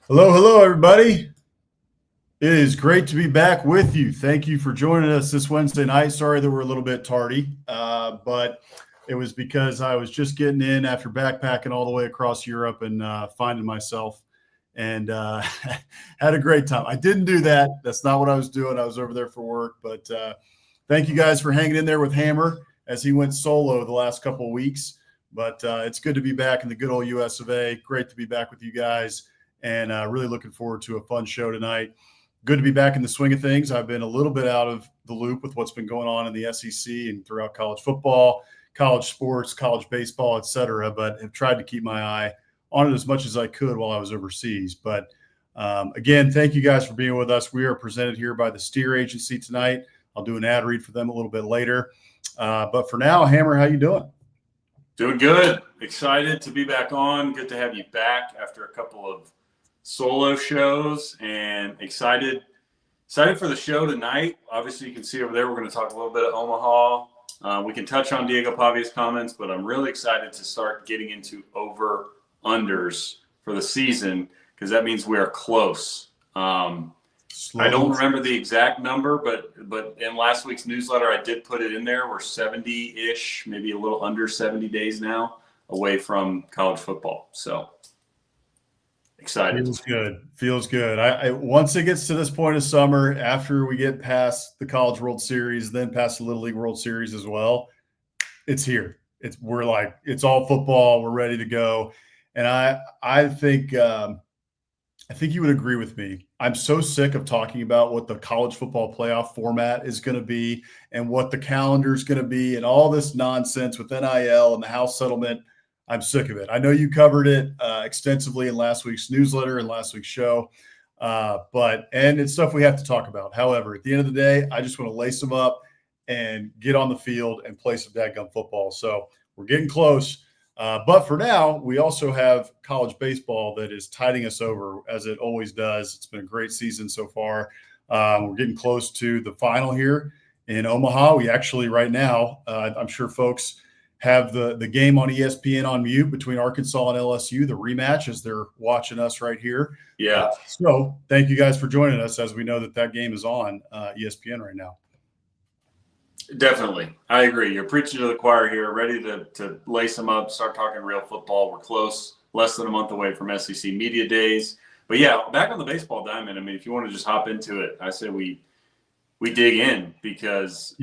Hello, hello, everybody. It is great to be back with you. Thank you for joining us this Wednesday night. Sorry that we're a little bit tardy, but it was because I was just getting in after backpacking all the way across Europe and finding myself and had a great time. I didn't do that. That's not what I was doing. I was over there for work, but thank you guys for hanging in there with Hammer as he went solo the last couple of weeks. But it's good to be back in the good old US of A. Great to be back with you guys. And really looking forward to a fun show tonight. Good to be back in the swing of things. I've been a little bit out of the loop with what's been going on in the SEC and throughout college football, college sports, college baseball, et cetera, but have tried to keep my eye on it as much as I could while I was overseas. But again, thank you guys for being with us. We are presented here by the Steer Agency tonight. I'll do an ad read for them a little bit later. But for now, Hammer, how you doing? Doing good. Excited to be back on. Good to have you back after a couple of solo shows, and excited for the show tonight. Obviously, you can see over there we're going to talk a little bit of Omaha. We can touch on Diego Pavia's comments, but I'm really excited to start getting into over-unders for the season because that means we are close. I don't remember the exact number, but in last week's newsletter, I did put it in there. We're 70-ish, maybe a little under 70 days now away from college football. So excited. Feels good. I once it gets to this point of summer, after we get past the College World Series, then past the Little League World Series as well, it's here. It's all football. We're ready to go. And I think you would agree with me. I'm so sick of talking about what the college football playoff format is going to be and what the calendar is going to be and all this nonsense with NIL and the House settlement. I'm sick of it. I know you covered it extensively in last week's newsletter and last week's show, and it's stuff we have to talk about. However, at the end of the day, I just want to lace them up and get on the field and play some dadgum football. So we're getting close. But for now, we also have college baseball that is tiding us over, as it always does. It's been a great season so far. We're getting close to the final here in Omaha. We actually, right now, I'm sure folks have the game on ESPN on mute between Arkansas and LSU, the rematch, as they're watching us right here. Yeah. So thank you guys for joining us, as we know that game is on ESPN right now. Definitely. I agree. You're preaching to the choir here, ready to lace them up, start talking real football. We're close, less than a month away from SEC Media Days. But, yeah, back on the baseball diamond, I mean, if you want to just hop into it, I say we dig in because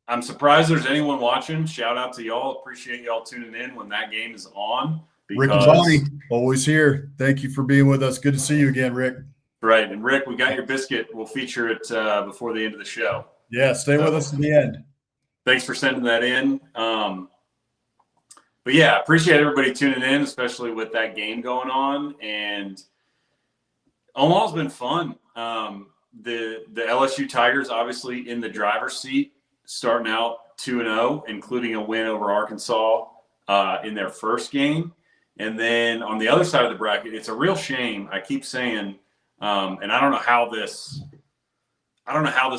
I'm surprised there's anyone watching. Shout out to y'all. Appreciate y'all tuning in when that game is on. Rick and Bonnie, always here. Thank you for being with us. Good to see you again, Rick. Right. And, Rick, we got your biscuit. We'll feature it before the end of the show. Yeah, stay with us to the end. Thanks for sending that in. But, yeah, appreciate everybody tuning in, especially with that game going on. And Omaha's been fun. The LSU Tigers obviously in the driver's seat, starting out 2-0, including a win over Arkansas in their first game. And then on the other side of the bracket, it's a real shame. I keep saying, and I don't know how this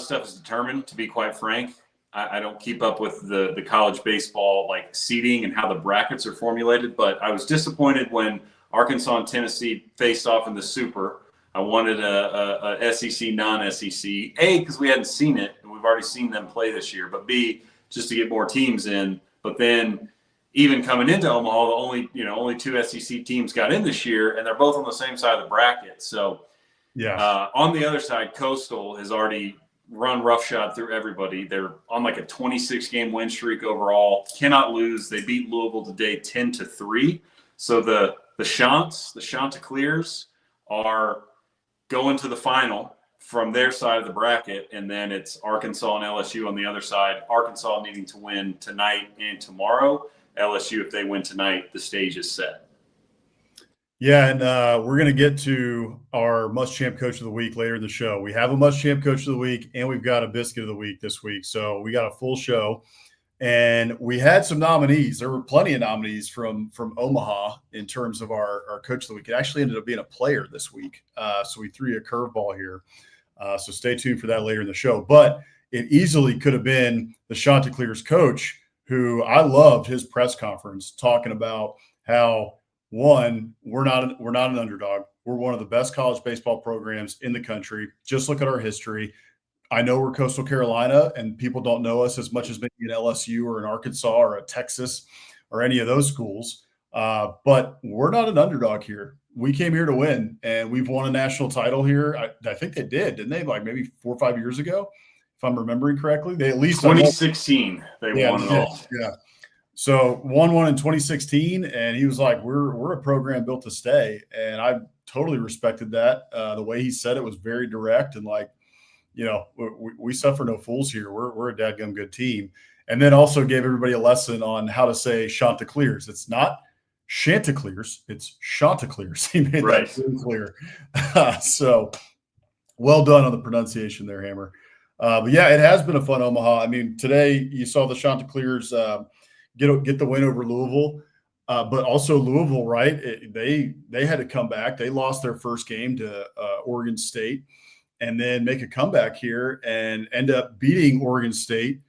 stuff is determined, to be quite frank. I don't keep up with the college baseball like seeding and how the brackets are formulated, but I was disappointed when Arkansas and Tennessee faced off in the Super. I wanted a SEC, non-SEC, A, because we hadn't seen it, and we've already seen them play this year, but B, just to get more teams in. But then even coming into Omaha, the only two SEC teams got in this year, and they're both on the same side of the bracket. So on the other side, Coastal has already run roughshod through everybody. They're on like a 26-game win streak overall, cannot lose. They beat Louisville today 10-3. So the Chanticleers are going to the final from their side of the bracket, and then it's Arkansas and LSU on the other side. Arkansas needing to win tonight and tomorrow. LSU, if they win tonight, the stage is set. Yeah, and we're going to get to our Muschamp Coach of the Week later in the show. We have a Muschamp Coach of the Week, and we've got a Biscuit of the Week this week. So we got a full show. And we had some nominees. There were plenty of nominees from Omaha in terms of our Coach of the Week. It actually ended up being a player this week. So we threw you a curveball here. So stay tuned for that later in the show. But it easily could have been the Chanticleer's coach, who I loved his press conference talking about how one, we're not an underdog. We're one of the best college baseball programs in the country. Just look at our history. I know we're Coastal Carolina, and people don't know us as much as maybe an LSU or an Arkansas or a Texas or any of those schools. But we're not an underdog here. We came here to win, and we've won a national title here. I think they didn't they? Like maybe 4 or 5 years ago, if I'm remembering correctly. They at least 2016 they won it all. Yeah. So won one in 2016, and he was like, "We're a program built to stay," and I totally respected that. The way he said it was very direct and like, we suffer no fools here. We're a dadgum good team. And then also gave everybody a lesson on how to say Chanticleers. It's not Chanticleers, it's Chanticleers. He made that very clear. So well done on the pronunciation there, Hammer. But yeah, it has been a fun Omaha. I mean, today you saw the Chanticleers get the win over Louisville. But also Louisville, right? They had to come back. They lost their first game to Oregon State, and then make a comeback here and end up beating Oregon State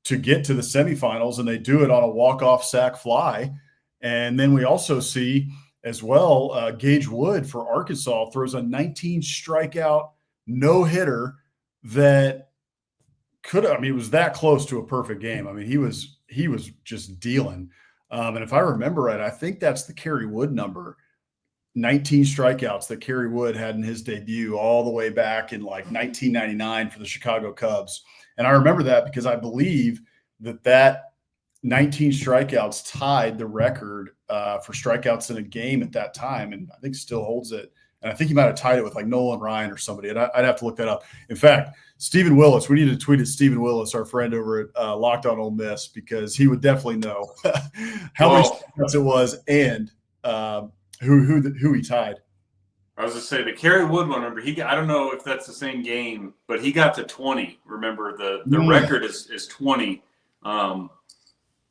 to get to the semifinals. And they do it on a walk-off sack fly. And then we also see as well, Gage Wood for Arkansas throws a 19 strikeout no-hitter that it was that close to a perfect game. I mean, he was just dealing. And if I remember right, I think that's the Kerry Wood number. 19 strikeouts that Kerry Wood had in his debut all the way back in like 1999 for the Chicago Cubs. And I remember that because I believe that 19 strikeouts tied the record for strikeouts in a game at that time. And I think still holds it. And I think he might have tied it with like Nolan Ryan or somebody. And I'd have to look that up. In fact, Stephen Willis, we need to tweet at Stephen Willis, our friend over at Locked On Ole Miss, because he would definitely know how many strikeouts it was and who he tied. I was going to say the Kerry Wood one. Remember, I don't know if that's the same game, but he got to 20. Remember, the record is 20.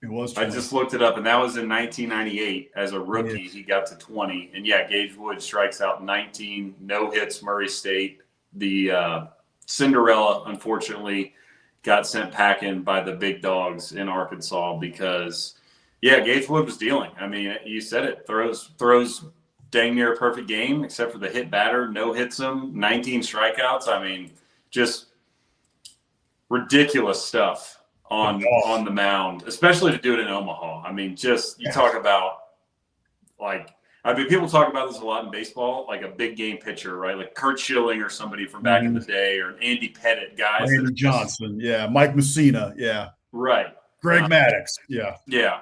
It was 20. I just looked it up, and that was in 1998. As a rookie, He got to 20. And yeah, Gage Wood strikes out 19, no hits, Murray State. The Cinderella, unfortunately, got sent packing by the big dogs in Arkansas because. Yeah, Gage Wood was dealing. I mean, you said it. Throws dang near a perfect game, except for the hit batter. No hits him. 19 strikeouts. I mean, just ridiculous stuff on the mound, especially to do it in Omaha. I mean, talk about people talk about this a lot in baseball, like a big game pitcher, right? Like Kurt Schilling or somebody from back in the day, or Andy Pettit, guys. Randy Johnson, Mike Messina, right. Greg Maddux, yeah.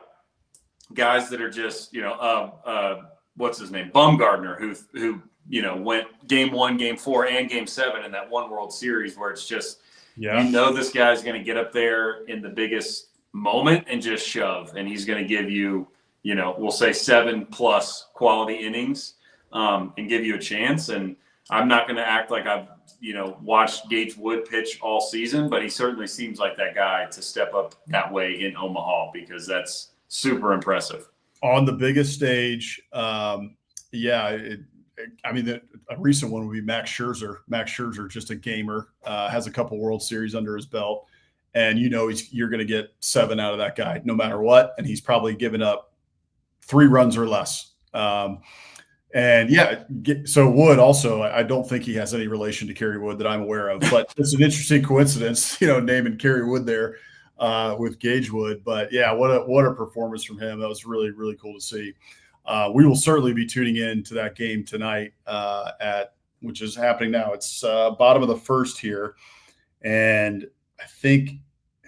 Guys that are just, what's his name? Bumgardner, who went game 1, game 4, and game 7 in that one World Series where it's just, this guy's going to get up there in the biggest moment and just shove. And he's going to give you, we'll say 7+ quality innings and give you a chance. And I'm not going to act like I've, watched Gage Wood pitch all season, but he certainly seems like that guy to step up that way in Omaha because that's super impressive on the biggest stage. A recent one would be Max Scherzer. Max Scherzer, just a gamer, has a couple World Series under his belt, and you're going to get 7 out of that guy no matter what, and he's probably given up 3 runs or less. So Wood also, I don't think he has any relation to Kerry Wood that I'm aware of, but it's an interesting coincidence, naming Kerry Wood there. With Gage Wood, but what a performance from him. That was really, really cool to see. We will certainly be tuning in to that game tonight which is happening now. It's bottom of the first here. And I think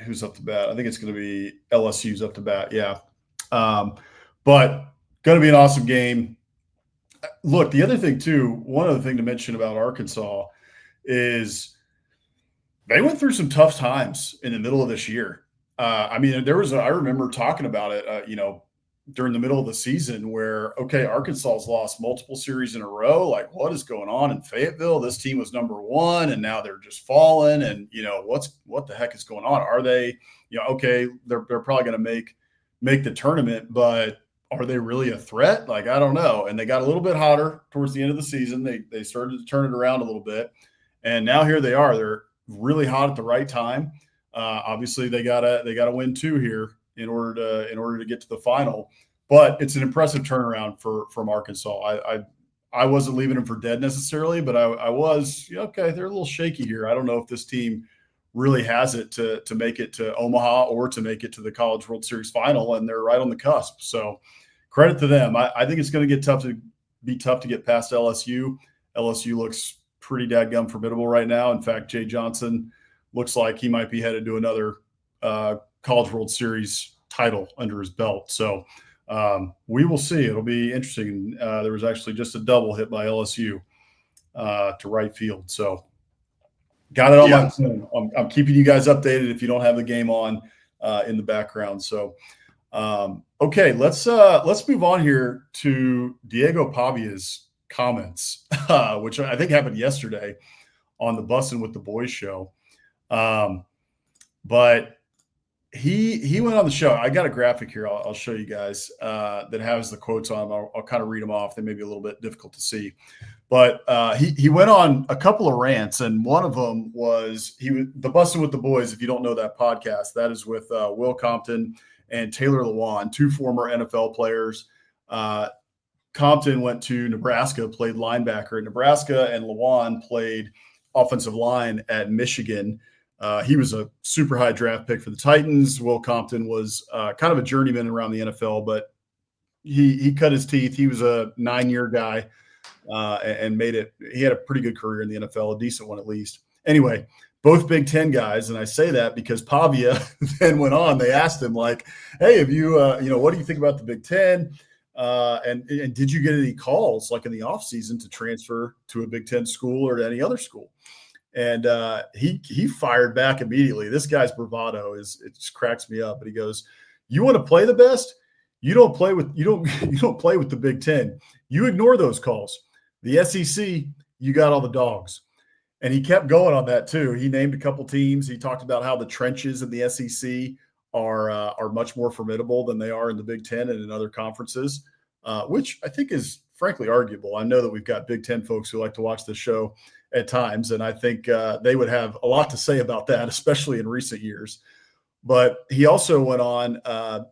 who's up to bat? I think it's going to be LSU's up to bat. Yeah. But going to be an awesome game. Look, the other thing too, one other thing to mention about Arkansas is they went through some tough times in the middle of this year. I remember talking about it, during the middle of the season where, Arkansas's lost multiple series in a row. Like, what is going on in Fayetteville? This team was number 1 and now they're just falling. And, what the heck is going on? Are they, they're probably going to make the tournament, but are they really a threat? Like, I don't know. And they got a little bit hotter towards the end of the season. They started to turn it around a little bit. And now here they are. They're really hot at the right time. Obviously they gotta win 2 here in order to get to the final. but it's an impressive turnaround from Arkansas. I wasn't leaving them for dead necessarily, but I was, okay, they're a little shaky here. I don't know if this team really has it to make it to Omaha or to make it to the College World Series final, and they're right on the cusp. So credit to them. I think it's going to be tough to get past LSU. LSU looks pretty dadgum formidable right now. In fact, Jay Johnson looks like he might be headed to another College World Series title under his belt. So we will see. It'll be interesting. There was actually just a double hit by LSU to right field. So got it on my phone. I'm keeping you guys updated if you don't have the game on in the background. So okay, let's move on here to Diego Pavia's comments, which I think happened yesterday on the Bussin' with the Boys show. But he went on the show. I got a graphic here. I'll show you guys that has the quotes on them. I'll kind of read them off. They may be a little bit difficult to see, but he went on a couple of rants, and one of them was the Bussin' with the Boys. If you don't know that podcast, that is with Will Compton and Taylor Lewan, two former NFL players. Compton went to Nebraska, played linebacker at Nebraska, and Lewan played offensive line at Michigan. He was a super high draft pick for the Titans. Will Compton was kind of a journeyman around the NFL, but he cut his teeth. He was a 9-year guy and made it. He had a pretty good career in the NFL, a decent one at least. Anyway, both Big Ten guys, and I say that because Pavia then went on. They asked him, like, hey, have you, what do you think about the Big Ten? And did you get any calls, like in the offseason, to transfer to a Big Ten school or to any other school? And he fired back immediately. This guy's bravado it just cracks me up. But he goes, "You want to play the best? You don't play with the Big Ten. You ignore those calls. The SEC, you got all the dogs." And he kept going on that too. He named a couple teams. He talked about how the trenches in the SEC are much more formidable than they are in the Big Ten and in other conferences, which I think is frankly arguable. I know that we've got Big Ten folks who like to watch this show at times, and I think they would have a lot to say about that, especially in recent years. But he also went on,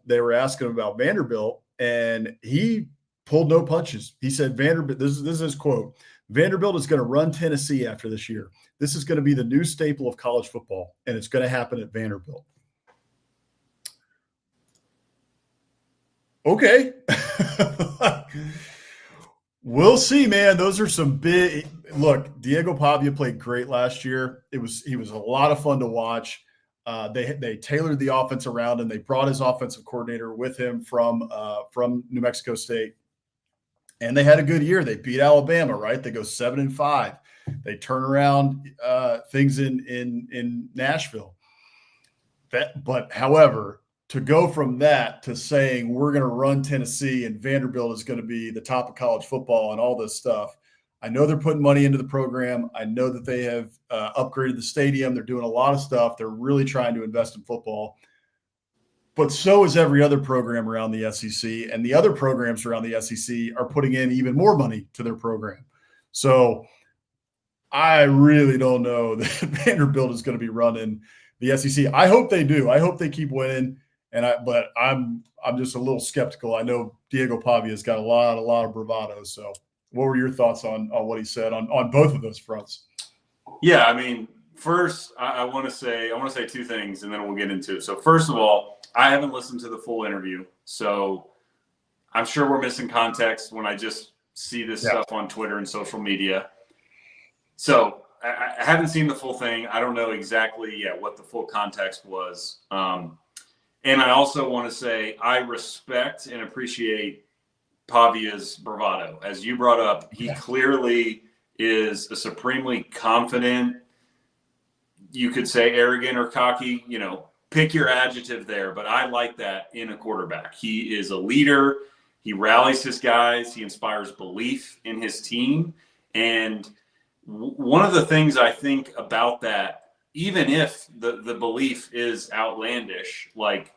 they were asking him about Vanderbilt, and he pulled no punches. He said, Vanderbilt, this is his quote, "Vanderbilt is going to run Tennessee after this year. This is going to be the new staple of college football, and it's going to happen at Vanderbilt." Okay. We'll see, man. Those are some big – look, Diego Pavia played great last year. He was a lot of fun to watch. They tailored the offense around him. They brought his offensive coordinator with him from New Mexico State, and they had a good year. They beat Alabama, right? They go 7-5. They turn around things in Nashville. But however, to go from that to saying we're going to run Tennessee and Vanderbilt is going to be the top of college football and all this stuff, I know they're putting money into the program. I know that they have upgraded the stadium. They're doing a lot of stuff. They're really trying to invest in football. But so is every other program around the SEC, and the other programs around the SEC are putting in even more money to their program. So I really don't know that Vanderbilt is going to be running the SEC. I hope they do. I hope they keep winning. But I'm just a little skeptical. I know Diego Pavia has got a lot of bravado. So what were your thoughts on what he said on both of those fronts? Yeah, I mean, first I want to say two things, and then we'll get into it. So first of all, I haven't listened to the full interview, so I'm sure we're missing context when I just see this stuff on Twitter and social media. So I haven't seen the full thing. I don't know exactly what the full context was. And I also want to say I respect and appreciate Pavia's bravado. As you brought up, he clearly is a supremely confident, you could say arrogant or cocky, pick your adjective there, but I like that in a quarterback. He is a leader. He rallies his guys. He inspires belief in his team. And one of the things I think about that, even if the belief is outlandish, like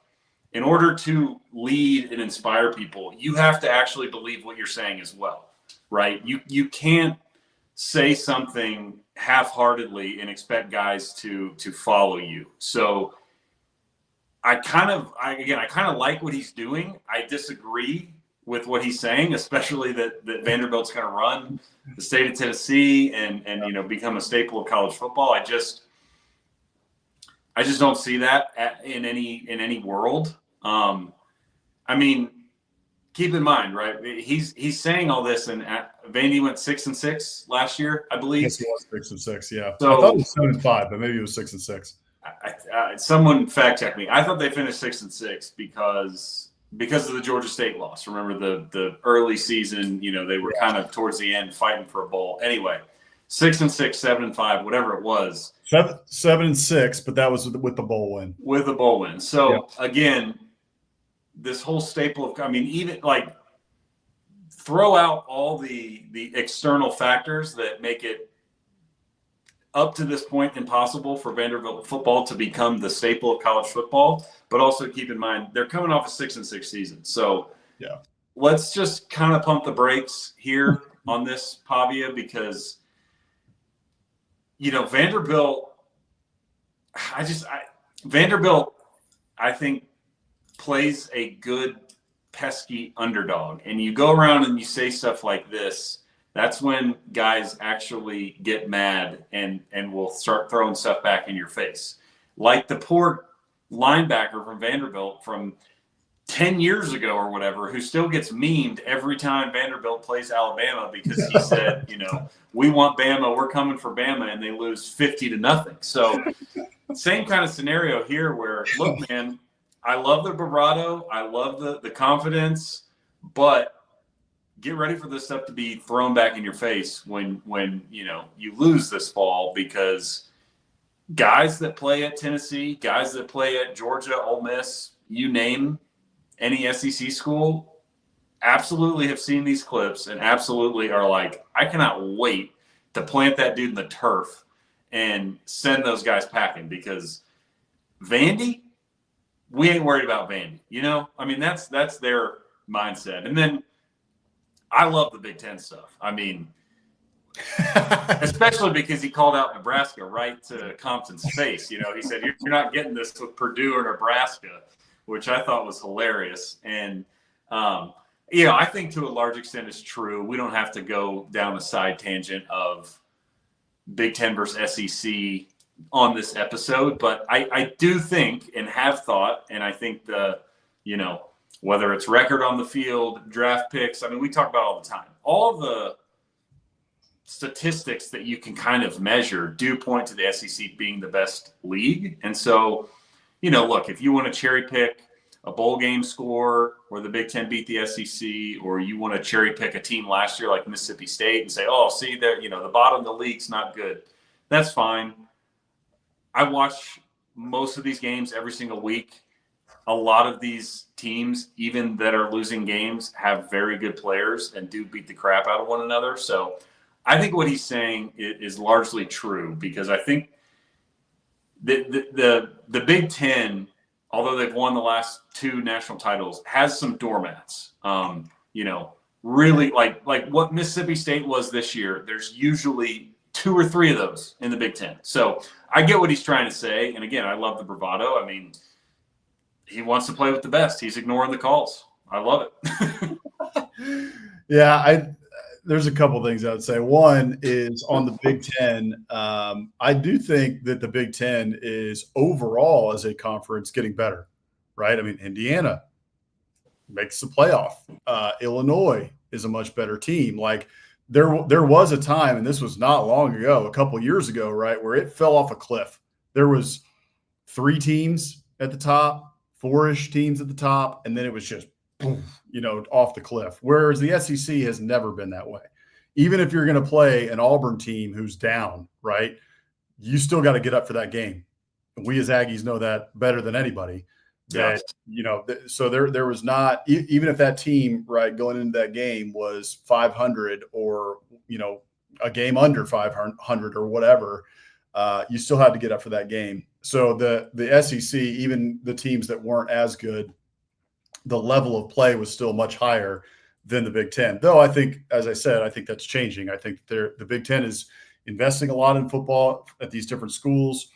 in order to lead and inspire people, you have to actually believe what you're saying as well, right? You can't say something half-heartedly and expect guys to follow you. So I kind of like what he's doing. I disagree with what he's saying, especially that Vanderbilt's going to run the state of Tennessee and become a staple of college football. I just don't see that in any world. I mean, keep in mind, right? He's saying all this, and Vandy went 6-6 last year, I believe. Yes, he was 6-6. Yeah, so, I thought it was 7-5, but maybe it was 6-6. Someone fact check me. I thought they finished 6-6 because of the Georgia State loss. Remember the early season? They were kind of towards the end fighting for a bowl. Anyway, 6-6, 7-5, whatever it was. 7-6, but that was with the bowl win. With the bowl win. So again, this whole staple of, even like throw out all the external factors that make it up to this point impossible for Vanderbilt football to become the staple of college football, but also keep in mind they're coming off a 6-6 season. So let's just kind of pump the brakes here on this, Pavia, because Vanderbilt, Vanderbilt, I think, plays a good pesky underdog, and you go around and you say stuff like this. That's when guys actually get mad and will start throwing stuff back in your face. Like the poor linebacker from Vanderbilt from 10 years ago or whatever, who still gets memed every time Vanderbilt plays Alabama because he said, we want Bama, we're coming for Bama, and they lose 50-0. So same kind of scenario here where, look, man, I love the bravado. I love the confidence, but get ready for this stuff to be thrown back in your face when you lose this fall, because guys that play at Tennessee, guys that play at Georgia, Ole Miss, you name any SEC school, absolutely have seen these clips and absolutely are like, I cannot wait to plant that dude in the turf and send those guys packing, because Vandy, we ain't worried about Vandy. That's their mindset. And then I love the Big Ten stuff. Especially because he called out Nebraska right to Compton's face. He said, you're not getting this with Purdue or Nebraska, which I thought was hilarious. And, I think to a large extent it's true. We don't have to go down a side tangent of Big Ten versus SEC on this episode, but I do think and have thought, and I think whether it's record on the field, draft picks, we talk about all the time. All the statistics that you can kind of measure do point to the SEC being the best league. And so, look, if you want to cherry pick a bowl game score where the Big Ten beat the SEC, or you want to cherry pick a team last year like Mississippi State and say, oh, see, there, the bottom of the league's not good. That's fine. I watch most of these games every single week. A lot of these teams, even that are losing games, have very good players and do beat the crap out of one another. So I think what he's saying is largely true, because I think the Big Ten, although they've won the last 2 national titles, has some doormats. Really like what Mississippi State was this year. There's usually 2 or 3 of those in the Big Ten. So I get what he's trying to say. And again, I love the bravado. He wants to play with the best. He's ignoring the calls. I love it. There's a couple things I would say. One is on the Big Ten. I do think that the Big Ten is overall as a conference getting better, right? Indiana makes the playoff. Illinois is a much better team. Like there was a time, and this was not long ago, a couple years ago, right, where it fell off a cliff. There was 3 teams at the top, 4-ish teams at the top, and then it was just boom, off the cliff. Whereas the SEC has never been that way. Even if you're going to play an Auburn team who's down, right, you still got to get up for that game. We as Aggies know that better than anybody. That, so there was not, even if that team, right, going into that game was 500 or, a game under 500 or whatever, you still had to get up for that game. So the SEC, even the teams that weren't as good, the level of play was still much higher than the Big Ten. Though I think, as I said, I think that's changing. I think the Big Ten is investing a lot in football at these different schools.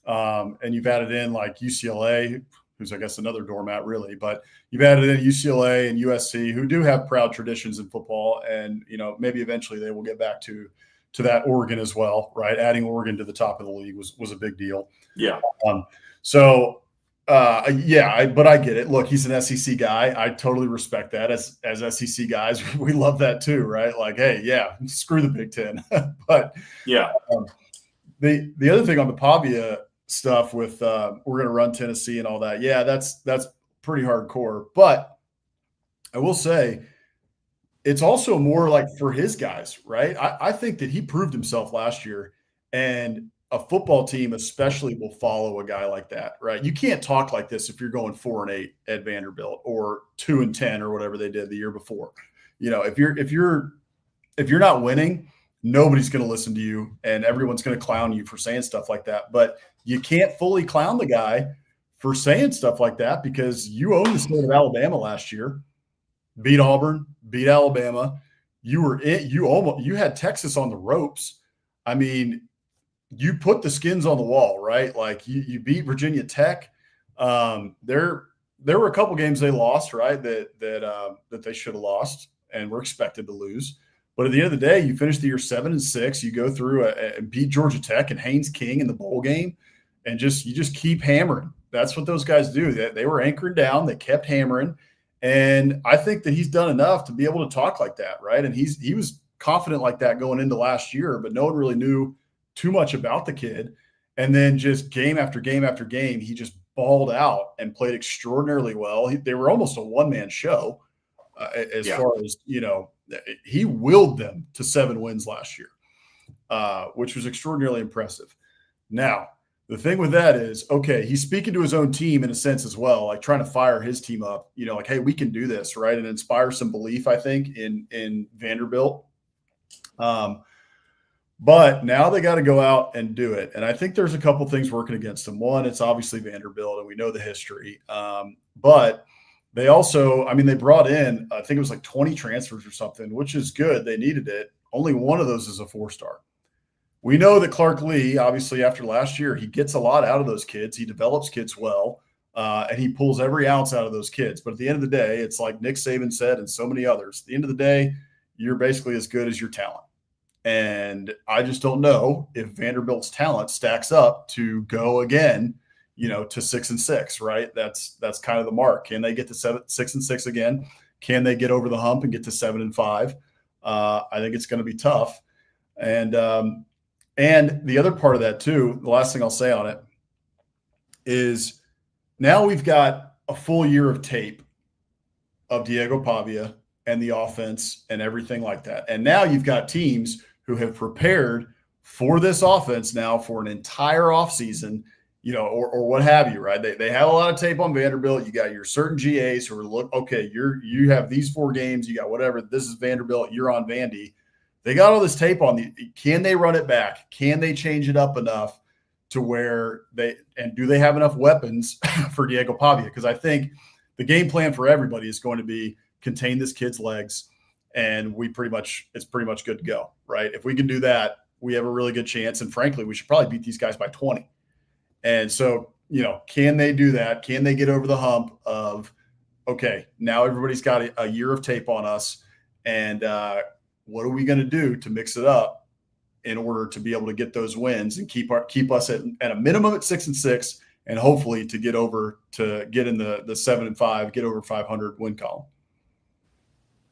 And you've added in like UCLA, who's, I guess, another doormat, really. But you've added in UCLA and USC, who do have proud traditions in football. And, maybe eventually they will get back to that. Oregon as well, right? Adding Oregon to the top of the league was a big deal. Yeah. But I get it. Look, he's an SEC guy. I totally respect that. As SEC guys, we love that too, right? Like, hey, yeah, screw the Big Ten. But yeah, the other thing on the Pavia stuff with we're going to run Tennessee and all that. Yeah, that's pretty hardcore. But I will say it's also more like for his guys, right? I think that he proved himself last year, and a football team especially will follow a guy like that, right? You can't talk like this if you're going 4-8 at Vanderbilt or 2-10 or whatever they did the year before. If you're not winning, nobody's going to listen to you, and everyone's going to clown you for saying stuff like that. But you can't fully clown the guy for saying stuff like that, because you owned the state of Alabama last year, beat Auburn, beat Alabama. You had Texas on the ropes. I mean, you put the skins on the wall, right? Like you beat Virginia Tech. There were a couple games they lost, right? That they should have lost and were expected to lose. But at the end of the day, you finish the year 7-6. You go through and beat Georgia Tech and Haynes King in the bowl game, and you just keep hammering. That's what those guys do. They were anchoring down. They kept hammering, and I think that he's done enough to be able to talk like that, right? And he was confident like that going into last year, but no one really knew too much about the kid. And then just game after game after game, he just balled out and played extraordinarily well. They were almost a one-man show as far as, he willed them to 7 wins last year, which was extraordinarily impressive. Now, the thing with that is, okay, he's speaking to his own team in a sense as well, like trying to fire his team up, like, hey, we can do this, right? And inspire some belief, I think, in Vanderbilt. But now they got to go out and do it. And I think there's a couple things working against them. One, it's obviously Vanderbilt, and we know the history. But they also, they brought in, I think it was like 20 transfers or something, which is good. They needed it. Only one of those is a 4-star. We know that Clark Lee, obviously after last year, he gets a lot out of those kids. He develops kids well, and he pulls every ounce out of those kids. But at the end of the day, it's like Nick Saban said and so many others. At the end of the day, you're basically as good as your talent. And I just don't know if Vanderbilt's talent stacks up to go again, to 6-6, right? That's kind of the mark. Can they get to 6-6 again? Can they get over the hump and get to 7-5? I think it's going to be tough. And the other part of that too, the last thing I'll say on it is now we've got a full year of tape of Diego Pavia and the offense and everything like that. And now you've got teams who have prepared for this offense now for an entire offseason, or what have you, right? They have a lot of tape on Vanderbilt. You got your certain GAs who are okay, you have these 4 games, you got whatever. This is Vanderbilt, you're on Vandy. They got all this tape on can they run it back? Can they change it up enough to where do they have enough weapons for Diego Pavia? Because I think the game plan for everybody is going to be contain this kid's legs, and it's pretty much good to go, right? If we can do that, we have a really good chance. And frankly, we should probably beat these guys by 20. And so, can they do that? Can they get over the hump of, okay, now everybody's got a year of tape on us, and what are we going to do to mix it up in order to be able to get those wins and keep us at a minimum at 6-6, and hopefully to get in the 7-5, get over 500 win column.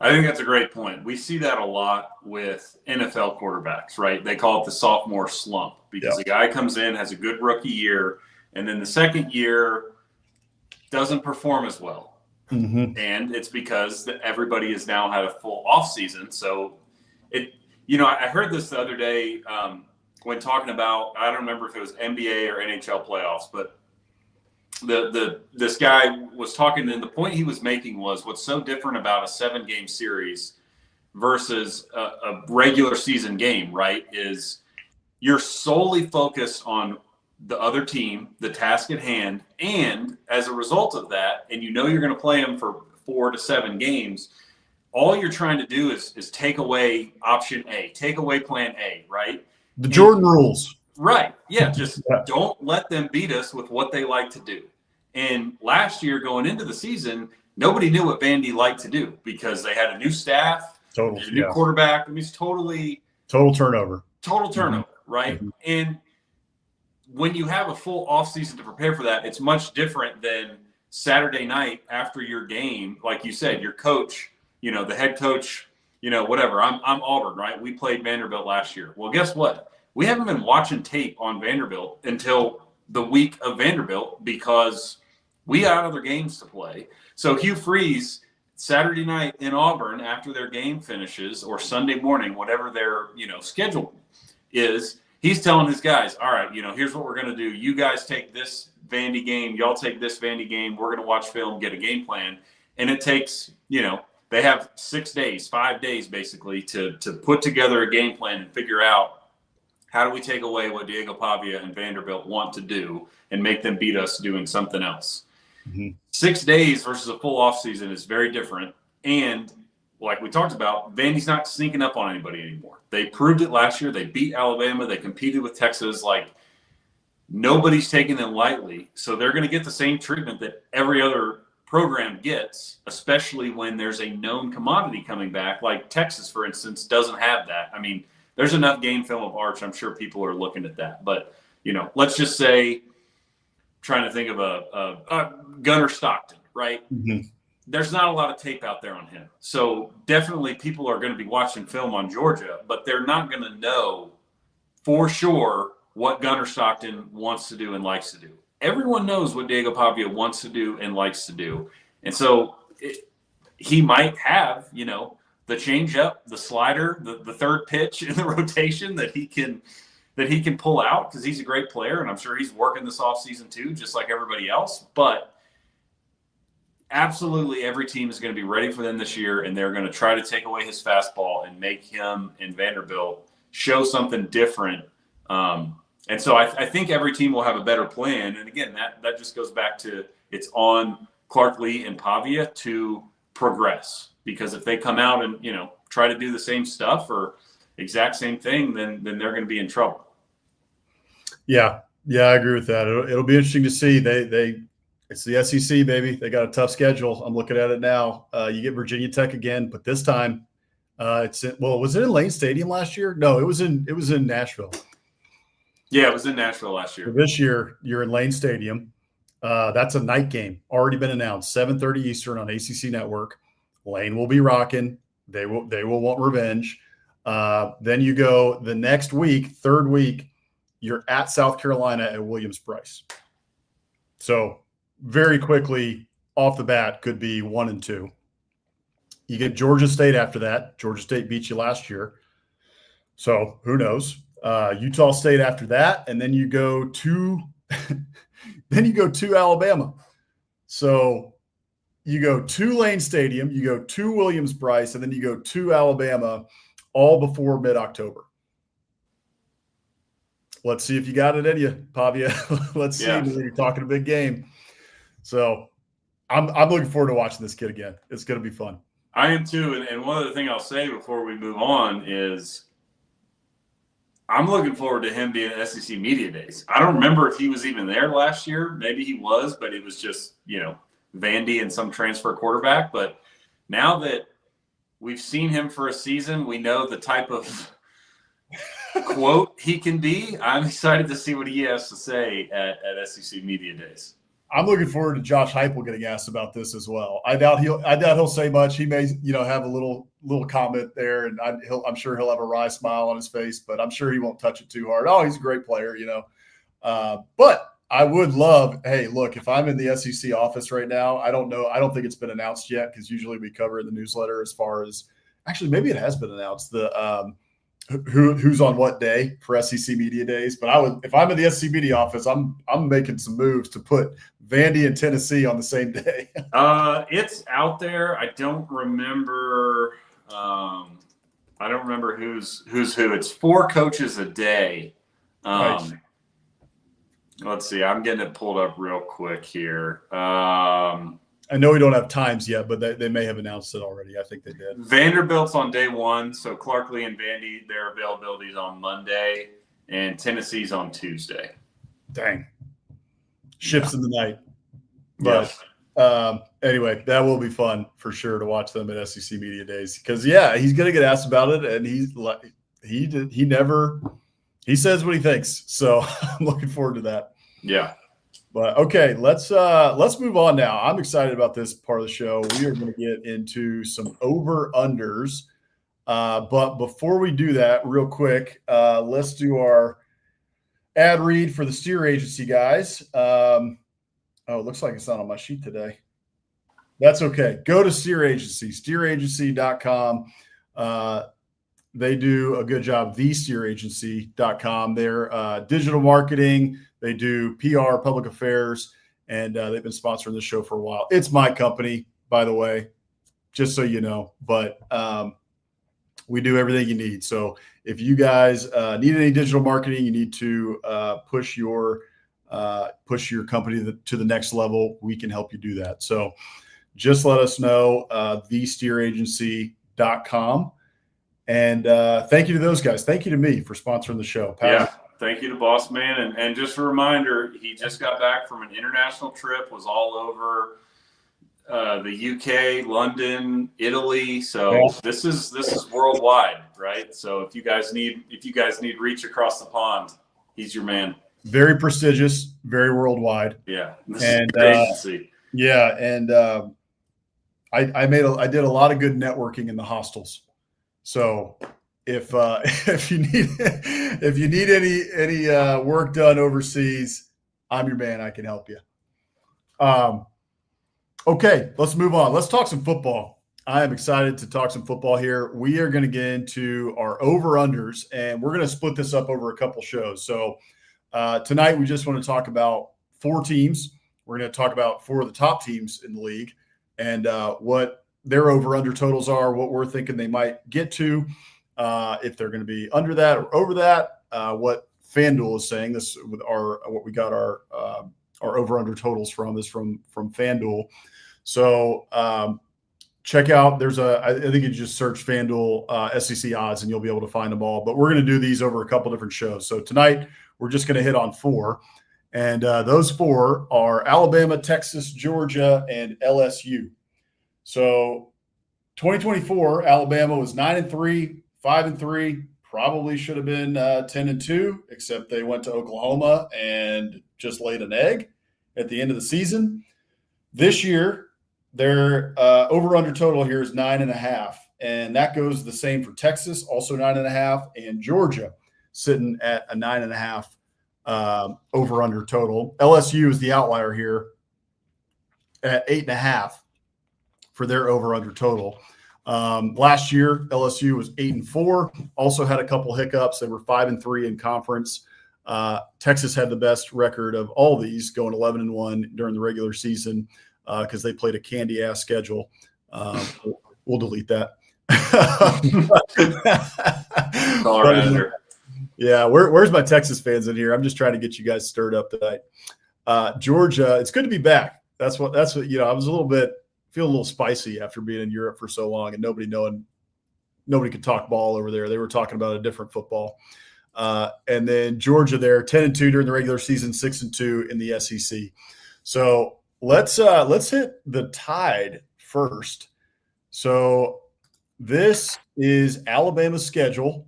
I think that's a great point. We see that a lot with NFL quarterbacks, right? They call it the sophomore slump, because the guy comes in, has a good rookie year, and then the second year doesn't perform as well. Mm-hmm. And it's because everybody has now had a full off season. So I heard this the other day when talking about, I don't remember if it was NBA or NHL playoffs, but this guy was talking, and the point he was making was what's so different about a 7-game series versus a regular season game, right, is you're solely focused on the other team, the task at hand, and as a result of that, and you're going to play them for 4 to 7 games, all you're trying to do is take away option A, take away plan A, right? The Jordan rules. Right. Yeah. Just don't let them beat us with what they like to do. And last year, going into the season, nobody knew what Vandy liked to do because they had a new staff, a new quarterback. I mean, it's total turnover. Right? Mm-hmm. And when you have a full offseason to prepare for that, it's much different than Saturday night after your game. Like you said, your coach, the head coach, whatever. I'm Auburn, right? We played Vanderbilt last year. Well, guess what? We haven't been watching tape on Vanderbilt until the week of Vanderbilt because we got other games to play. So Hugh Freeze, Saturday night in Auburn after their game finishes, or Sunday morning, whatever their schedule is, he's telling his guys, all right, here's what we're going to do. You guys take this Vandy game. Y'all take this Vandy game. We're going to watch film, get a game plan. And it takes, they have 6 days, 5 days basically to put together a game plan and figure out how do we take away what Diego Pavia and Vanderbilt want to do and make them beat us doing something else. Mm-hmm. 6 days versus a full offseason is very different. And like we talked about, Vandy's not sneaking up on anybody anymore. They proved it last year. They beat Alabama. They competed with Texas. Like, nobody's taking them lightly. So they're going to get the same treatment that every other program gets, especially when there's a known commodity coming back. Like Texas, for instance, doesn't have that. I mean, there's enough game film of Arch. I'm sure people are looking at that. But, let's just say, trying to think of a Gunnar Stockton, right? Mm-hmm. There's not a lot of tape out there on him. So definitely people are going to be watching film on Georgia, but they're not going to know for sure what Gunnar Stockton wants to do and likes to do. Everyone knows what Diego Pavia wants to do and likes to do. And so he might have, the changeup, the slider, the third pitch in the rotation that he can pull out because he's a great player, and I'm sure he's working this offseason too, just like everybody else. But absolutely every team is going to be ready for them this year, and they're going to try to take away his fastball and make him and Vanderbilt show something different. And so I think every team will have a better plan. And again, that just goes back to it's on Clark Lee and Pavia to progress, because if they come out and, try to do the same stuff or exact same thing, then they're going to be in trouble. Yeah, I agree with that. It'll be interesting to see. It's the SEC, baby. They got a tough schedule. I'm looking at it now. You get Virginia Tech again, but this time was it in Lane Stadium last year? No, it was in Nashville. Yeah, it was in Nashville last year. So this year, you're in Lane Stadium. That's a night game, already been announced, 7:30 Eastern on ACC Network. Lane will be rocking. They will want revenge. Then you go the next week, third week, you're at South Carolina at Williams-Brice. So very quickly off the bat could be 1-2. You get Georgia State after that. Georgia State beat you last year. So who knows? Utah State after that, and then you go to Alabama. So you go to Lane Stadium, you go to Williams-Brice, and then you go to Alabama, all before mid-October. Let's see if you got it in you, Pavia. Let's see. You're talking a big game. So I'm looking forward to watching this kid again. It's going to be fun. I am too. And one other thing I'll say before we move on is I'm looking forward to him being at SEC Media Days. I don't remember if he was even there last year. Maybe he was, but it was just, Vandy and some transfer quarterback. But now that we've seen him for a season, we know the type of quote he can be. I'm excited to see what he has to say at SEC Media Days. I'm looking forward to Josh Heupel getting asked about this as well. I doubt he'll say much. He may, have a little comment there, and I'm sure he'll have a wry smile on his face, but I'm sure he won't touch it too hard. Oh, he's a great player, But I would love, hey, look, if I'm in the SEC office right now, I don't know. I don't think it's been announced yet, because usually we cover in the newsletter as far as actually maybe it has been announced who's on what day for SEC Media Days. But if I'm in the SEC Media office, I'm making some moves to put Vandy and Tennessee on the same day. It's out there. I don't remember. Who's who. It's 4 coaches a day. Right. Let's see. I'm getting it pulled up real quick here. I know we don't have times yet, but they may have announced it already. I think they did. Vanderbilt's on day 1, so Clark Lee and Vandy, their availability is on Monday, and Tennessee's on Tuesday. Dang. Ships in the night. But anyway, that will be fun for sure to watch them at SEC Media Days because he's going to get asked about it, and he says what he thinks. So I'm looking forward to that. Yeah. But okay, let's move on now. I'm excited about this part of the show. We are going to get into some over-unders. But before we do that, real quick, let's do our ad read for the Steer Agency guys. It looks like it's not on my sheet today. That's okay. Go to Steer Agency, steeragency.com. They do a good job, thesteeragency.com. They're digital marketing. They do PR, public affairs, and they've been sponsoring the show for a while. It's my company, by the way, just so you know. But we do everything you need. So if you guys need any digital marketing, you need to push your company to the next level, we can help you do that. So just let us know, thesteeragency.com. And thank you to those guys. Thank you to me for sponsoring the show. Yeah, thank you to Boss Man. And just a reminder, he just got back from an international trip, was all over the UK, London, Italy. So this is worldwide, right? So if you guys need reach across the pond, he's your man. Very prestigious, very worldwide. Yeah, this is a great agency. Yeah, and I did a lot of good networking in the hostels. So if you need any work done overseas, I'm your man. I can help you. Okay, let's move on. Let's talk some football. I am excited to talk some football here. We are going to get into our over-unders, and we're going to split this up over a couple shows. So tonight we just want to talk about 4 teams. We're going to talk about 4 of the top teams in the league and what their over-under totals are, what we're thinking they might get to, if they're going to be under that or over that, what FanDuel is saying. This with what we got our over-under totals from is from FanDuel. So check out. I think you just search FanDuel SEC odds and you'll be able to find them all. But we're going to do these over a couple different shows. So tonight we're just going to hit on 4, and those 4 are Alabama, Texas, Georgia, and LSU. So 2024, Alabama was 9-3, 5-3, probably should have been 10-2, except they went to Oklahoma and just laid an egg at the end of the season. This year, their over-under total here is 9.5, and that goes the same for Texas, also 9.5, and Georgia sitting at a 9.5 over-under total. LSU is the outlier here at 8.5. For their over-under total. Last year, LSU was 8-4, also had a couple hiccups. They were 5-3 in conference. Texas had the best record of all these, going 11-1 during the regular season because they played a candy-ass schedule. We'll delete that. Yeah, where's my Texas fans in here? I'm just trying to get you guys stirred up tonight. Georgia, it's good to be back. That's what I was feel a little spicy after being in Europe for so long and nobody could talk ball over there. They were talking about a different football. And then Georgia there, 10-2 during the regular season, 6-2 in the SEC. So let's hit the Tide first. So this is Alabama's schedule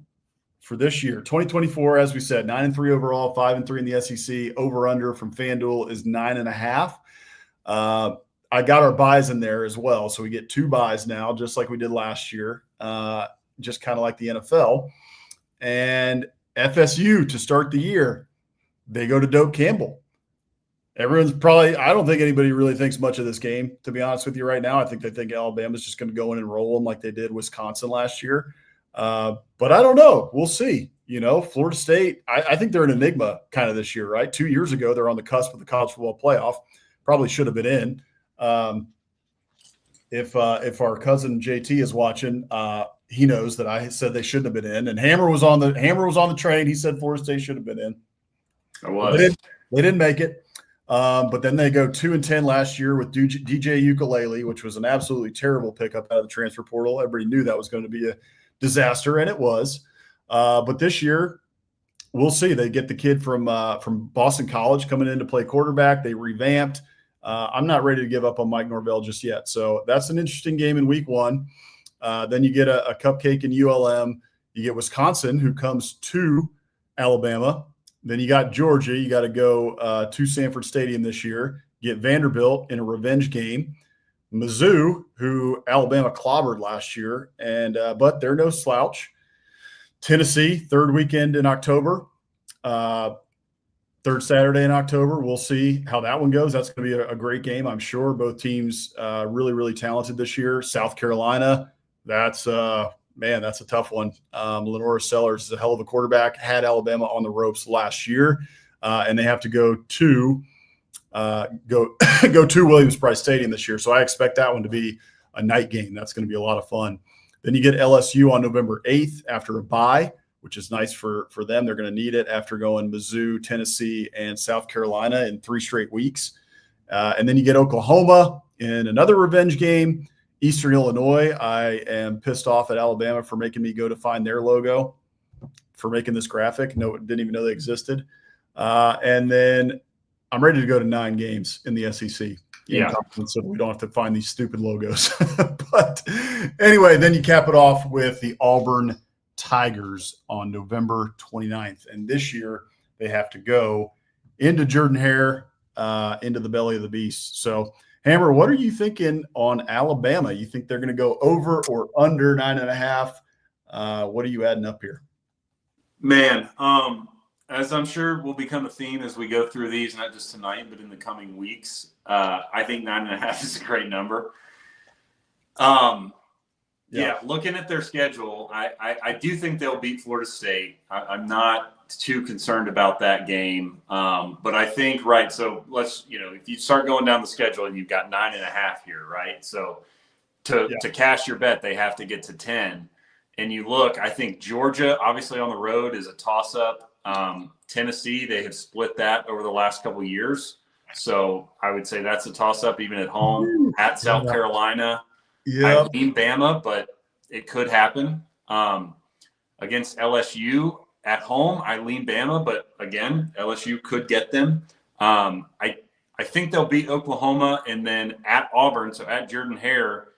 for this year, 2024. As we said, 9-3 overall, 5-3 in the SEC. Over under from FanDuel is 9.5. I got our buys in there as well. So we get 2 buys now, just like we did last year, just kind of like the NFL. And FSU to start the year, they go to Doak Campbell. I don't think anybody really thinks much of this game, to be honest with you right now. I think they think Alabama's just going to go in and roll them like they did Wisconsin last year. But I don't know. We'll see. Florida State, I think they're an enigma kind of this year, right? 2 years ago, they're on the cusp of the college football playoff. Probably should have been in. If our cousin JT is watching, he knows that I said they shouldn't have been in. And Hammer was on the train. He said Florida State should have been in. They didn't make it. But then they go 2-10 last year with DJ Ukulele, which was an absolutely terrible pickup out of the transfer portal. Everybody knew that was going to be a disaster, and it was. But this year, we'll see. They get the kid from Boston College coming in to play quarterback. They revamped. I'm not ready to give up on Mike Norvell just yet. So that's an interesting game in week 1. Then you get a cupcake in ULM. You get Wisconsin, who comes to Alabama. Then you got Georgia. You got to go to Sanford Stadium this year. Get Vanderbilt in a revenge game. Mizzou, who Alabama clobbered last year, and but they're no slouch. Tennessee, third weekend in October, third Saturday in October. We'll see how that one goes. That's going to be a great game, I'm sure. Both teams really, really talented this year. South Carolina, that's that's a tough one. Lenora Sellers is a hell of a quarterback. Had Alabama on the ropes last year, and they have to go to Williams-Brice Stadium this year. So I expect that one to be a night game. That's going to be a lot of fun. Then you get LSU on November 8th after a bye, which is nice for them. They're going to need it after going Mizzou, Tennessee, and South Carolina in 3 straight weeks. And then you get Oklahoma in another revenge game. Eastern Illinois, I am pissed off at Alabama for making me go to find their logo, for making this graphic. No, didn't even know they existed. And then I'm ready to go to 9 games in the SEC. Yeah. So we don't have to find these stupid logos. But anyway, then you cap it off with the Auburn Tigers on November 29th. And this year they have to go into Jordan-Hare, into the belly of the beast. So, Hammer, what are you thinking on Alabama? You think they're going to go over or under 9.5? What are you adding up here? Man, as I'm sure will become a theme as we go through these, not just tonight, but in the coming weeks, I think 9.5 is a great number. Yeah, looking at their schedule, I do think they'll beat Florida State. I'm not too concerned about that game. But I think, right, so let's, if you start going down the schedule and you've got 9.5 here, right? So to cash your bet, they have to get to 10. And you look, I think Georgia, obviously on the road, is a toss-up. Tennessee, they have split that over the last couple of years. So I would say that's a toss-up even at home. At South Carolina, I mean Bama, but it could happen. Against LSU at home, I lean Bama, but again, LSU could get them. I think they'll beat Oklahoma, and then at Auburn, so at Jordan-Hare,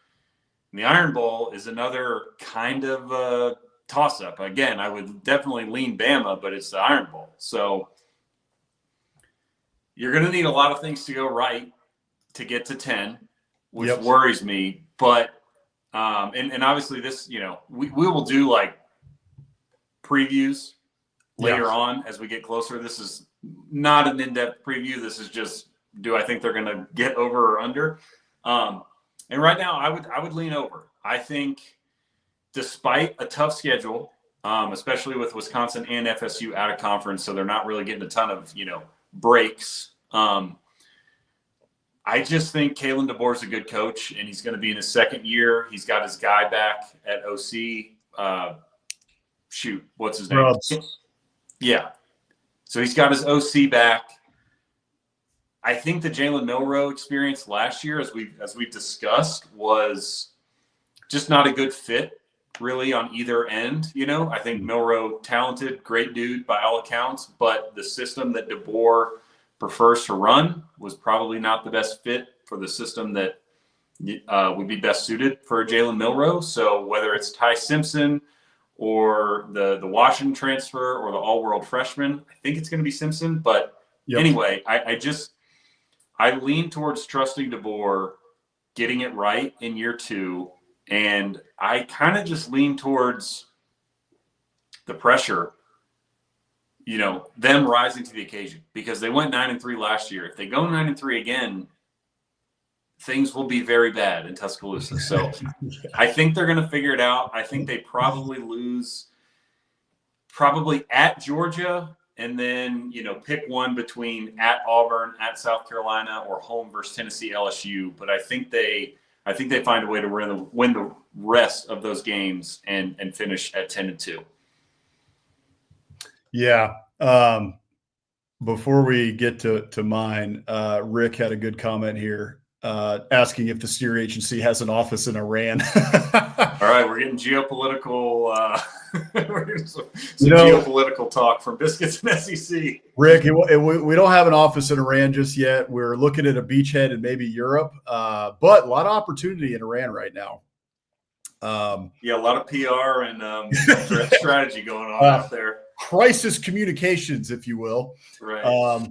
the Iron Bowl is another kind of toss-up. Again, I would definitely lean Bama, but it's the Iron Bowl. So you're going to need a lot of things to go right to get to 10, which worries me. But and obviously this, we will do like previews later on as we get closer. This is not an in-depth preview. This is just, do I think they're going to get over or under? And right now I would lean over. I think despite a tough schedule, especially with Wisconsin and FSU out of conference, so they're not really getting a ton of, breaks. I just think Kalen DeBoer's a good coach, and he's going to be in his second year. He's got his guy back at OC. What's his name? Rubs. Yeah. So he's got his OC back. I think the Jalen Milroe experience last year, as we've discussed, was just not a good fit, really, on either end. I think Milroe, talented, great dude by all accounts, but the system that DeBoer prefers to run was probably not the best fit for the system that would be best suited for Jalen Milroe. So whether it's Ty Simpson or the Washington transfer or the all-world freshman, I think it's going to be Simpson. But anyway, I lean towards trusting DeBoer, getting it right in year 2, and I kind of just lean towards the pressure, them rising to the occasion, because they went 9-3 last year. If they go 9-3 again, things will be very bad in Tuscaloosa. So I think they're going to figure it out. I think they probably lose at Georgia, and then, pick one between at Auburn, at South Carolina, or home versus Tennessee, LSU. But I think they find a way to win the rest of those games and finish at 10-2. Yeah. Before we get to mine, Rick had a good comment here, asking if the steer agency has an office in Iran. All right, we're getting geopolitical Some You know, geopolitical talk from Biscuits and SEC. Rick, we don't have an office in Iran just yet. We're looking at a beachhead in maybe Europe, but a lot of opportunity in Iran right now. Yeah, a lot of PR and strategy going on out there. Crisis communications, if you will. Right.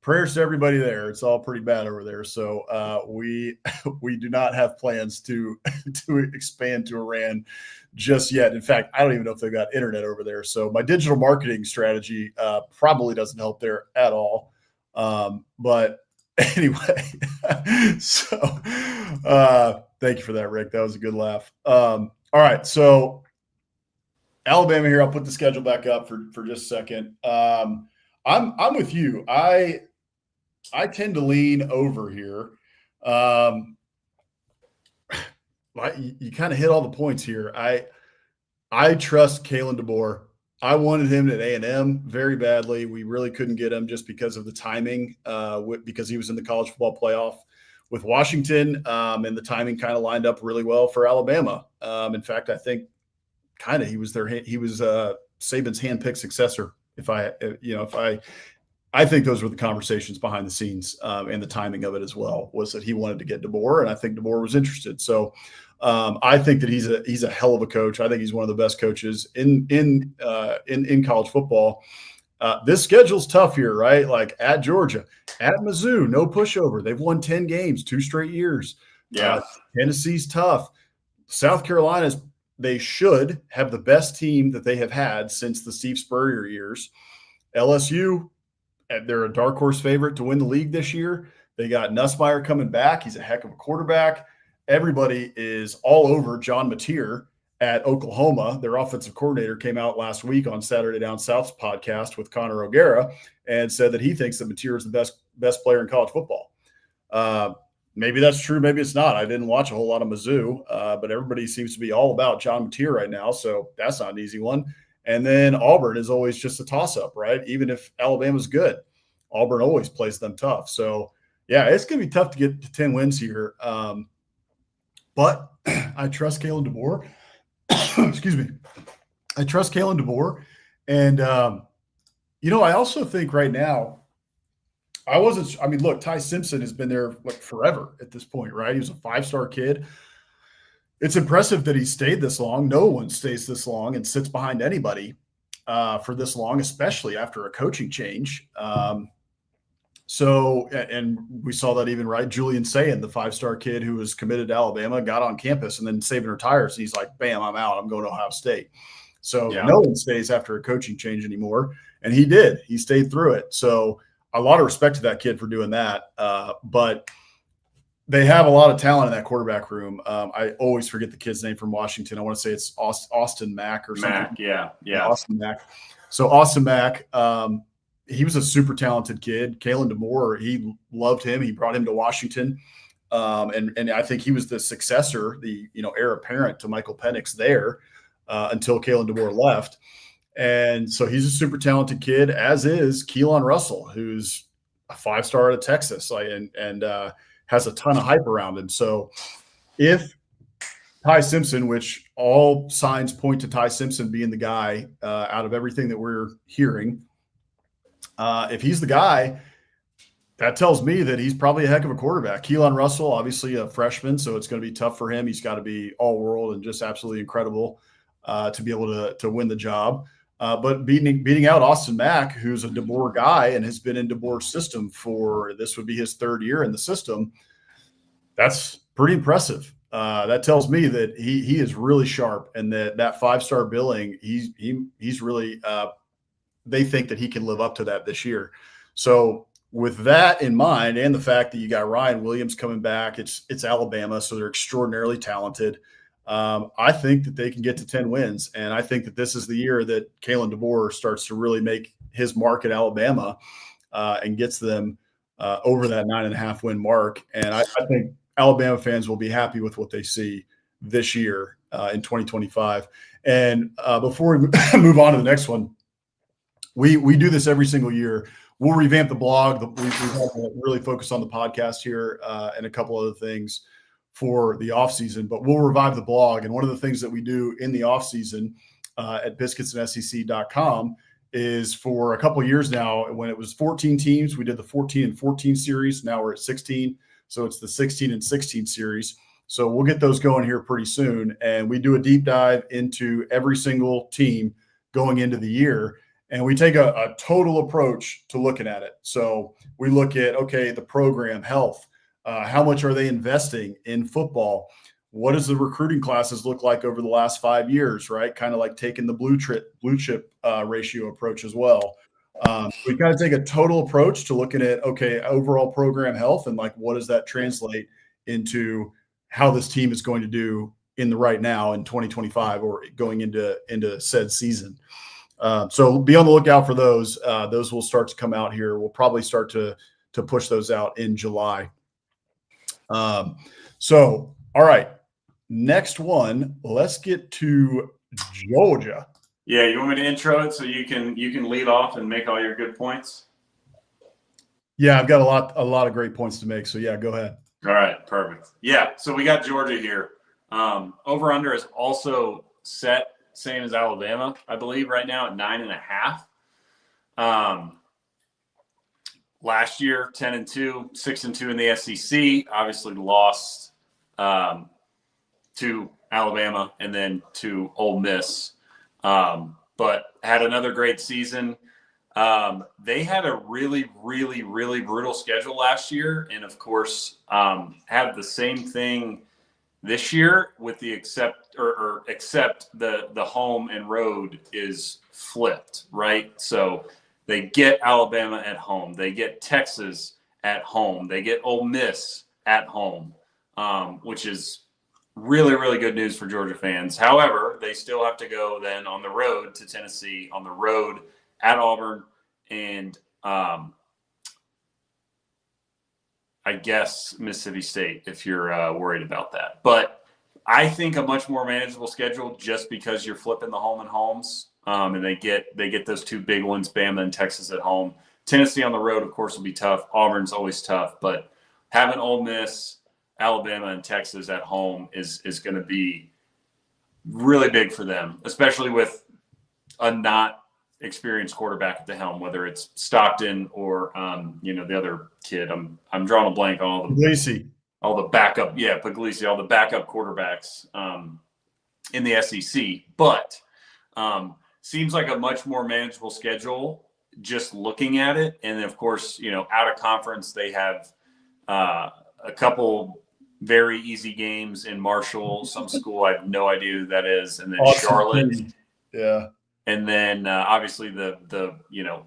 Prayers to everybody there. It's all pretty bad over there. So we do not have plans to expand to Iran just yet. In fact, I don't even know if they've got internet over there. So my digital marketing strategy probably doesn't help there at all. But anyway, so thank you for that, Rick. That was a good laugh. All right, so Alabama here. I'll put the schedule back up for just a second. I'm with you. I tend to lean over here. You kind of hit all the points here. I trust Kalen DeBoer. I wanted him at A&M very badly. We really couldn't get him just because of the timing, because he was in the college football playoff with Washington, and the timing kind of lined up really well for Alabama. In fact, I think kind of he was Saban's handpicked successor. I think those were the conversations behind the scenes, and the timing of it as well was that he wanted to get DeBoer, and I think DeBoer was interested. So I think that he's a hell of a coach. I think he's one of the best coaches in college football. This schedule's tough here, right? Like at Georgia, at Mizzou, no pushover. They've won 10 games, 2 straight years. Yeah. Tennessee's tough. South Carolina's, they should have the best team that they have had since the Steve Spurrier years. LSU, they're a dark horse favorite to win the league this year. They got Nussmeier coming back. He's a heck of a quarterback. Everybody is all over John Mateer at Oklahoma. Their offensive coordinator came out last week on Saturday Down South's podcast with Connor O'Gara and said that he thinks that Mateer is the best player in college football. Maybe that's true. Maybe it's not. I didn't watch a whole lot of Mizzou, but everybody seems to be all about John Mateer right now. So that's not an easy one. And then Auburn is always just a toss-up, right? Even if Alabama's good, Auburn always plays them tough. So, yeah, it's going to be tough to get to 10 wins here. But I trust Kalen DeBoer. Excuse me. I trust Kalen DeBoer. And, I also think right now, look, Ty Simpson has been there like forever at this point, right? He was a 5-star kid. It's impressive that he stayed this long. No one stays this long and sits behind anybody for this long, especially after a coaching change. And we saw that even, right? Julian Sayin, the 5-star kid who was committed to Alabama, got on campus and then Saban retires. And he's like, bam, I'm out. I'm going to Ohio State. So No one stays after a coaching change anymore. And he did. He stayed through it. So a lot of respect to that kid for doing that. But they have a lot of talent in that quarterback room. I always forget the kid's name from Washington. I want to say it's Austin Mack or something. Mack, yeah. Austin Mack. So Austin Mack, he was a super talented kid. Kalen DeBoer, he loved him. He brought him to Washington. And I think he was the successor, the heir apparent to Michael Penix there until Kalen DeBoer left. And so he's a super talented kid, as is Keelan Russell, who's a 5-star out of Texas and has a ton of hype around him. So if Ty Simpson, which all signs point to Ty Simpson being the guy out of everything that we're hearing, if he's the guy, that tells me that he's probably a heck of a quarterback. Keelan Russell, obviously a freshman, so it's going to be tough for him. He's got to be all world and just absolutely incredible to be able to win the job. But beating out Austin Mack, who's a DeBoer guy and has been in DeBoer's system this would be his 3rd year in the system, that's pretty impressive. That tells me that he is really sharp, and that 5-star billing, he's really they think that he can live up to that this year. So with that in mind, and the fact that you got Ryan Williams coming back, it's Alabama, so they're extraordinarily talented. I think that they can get to 10 wins, and I think that this is the year that Kalen DeBoer starts to really make his mark at Alabama and gets them over that 9.5 win mark. And I think Alabama fans will be happy with what they see this year in 2025. And before we move on to the next one, we do this every single year. We'll revamp the blog. We've had to really focus on the podcast here and a couple other things for the off season, but we'll revive the blog. And one of the things that we do in the off season at biscuitsandSEC.com is for a couple of years now. When it was 14 teams, we did the 14 and 14 series. Now we're at 16. So it's the 16 and 16 series. So we'll get those going here pretty soon. And we do a deep dive into every single team going into the year. And we take a total approach to looking at it. So we look at, okay, the program health, how much are they investing in football? What does the recruiting classes look like over the last 5 years, right? Kind of like taking the blue chip ratio approach as well. We kind of take a total approach to looking at, okay, overall program health and like, what does that translate into how this team is going to do in the right now in 2025 or going into said season. So be on the lookout for those. Those will start to come out here. We'll probably start to push those out in July. So, all right, next one, let's get to Georgia. Yeah, you want me to intro it so you can lead off and make all your good points? Yeah, I've got a lot of great points to make. So yeah, go ahead. All right, perfect. Yeah, so we got Georgia here. Over under is also set, same as Alabama, I believe, right now at 9.5. Last year, 10-2, 6-2 in the SEC. Obviously lost to Alabama and then to Ole Miss, but had another great season. They had a really, really, really brutal schedule last year, and of course, have the same thing this year with the except the home and road is flipped, right? So they get Alabama at home, they get Texas at home, they get Ole Miss at home, which is really, really good news for Georgia fans. However, they still have to go then on the road to Tennessee, on the road at Auburn, and I guess Mississippi State, if you're worried about that. But I think a much more manageable schedule just because you're flipping the home and homes, and they get those two big ones, Bama and Texas at home. Tennessee on the road, of course, will be tough. Auburn's always tough, but having Ole Miss, Alabama, and Texas at home is going to be really big for them, especially with a not experienced quarterback at the helm, whether it's Stockton or the other kid. I'm drawing a blank on all the backup, Puglisi, all the backup quarterbacks in the SEC. But seems like a much more manageable schedule just looking at it. And of course, out of conference, they have a couple very easy games in Marshall, some school I have no idea who that is, and then awesome. Charlotte. Yeah. And then obviously the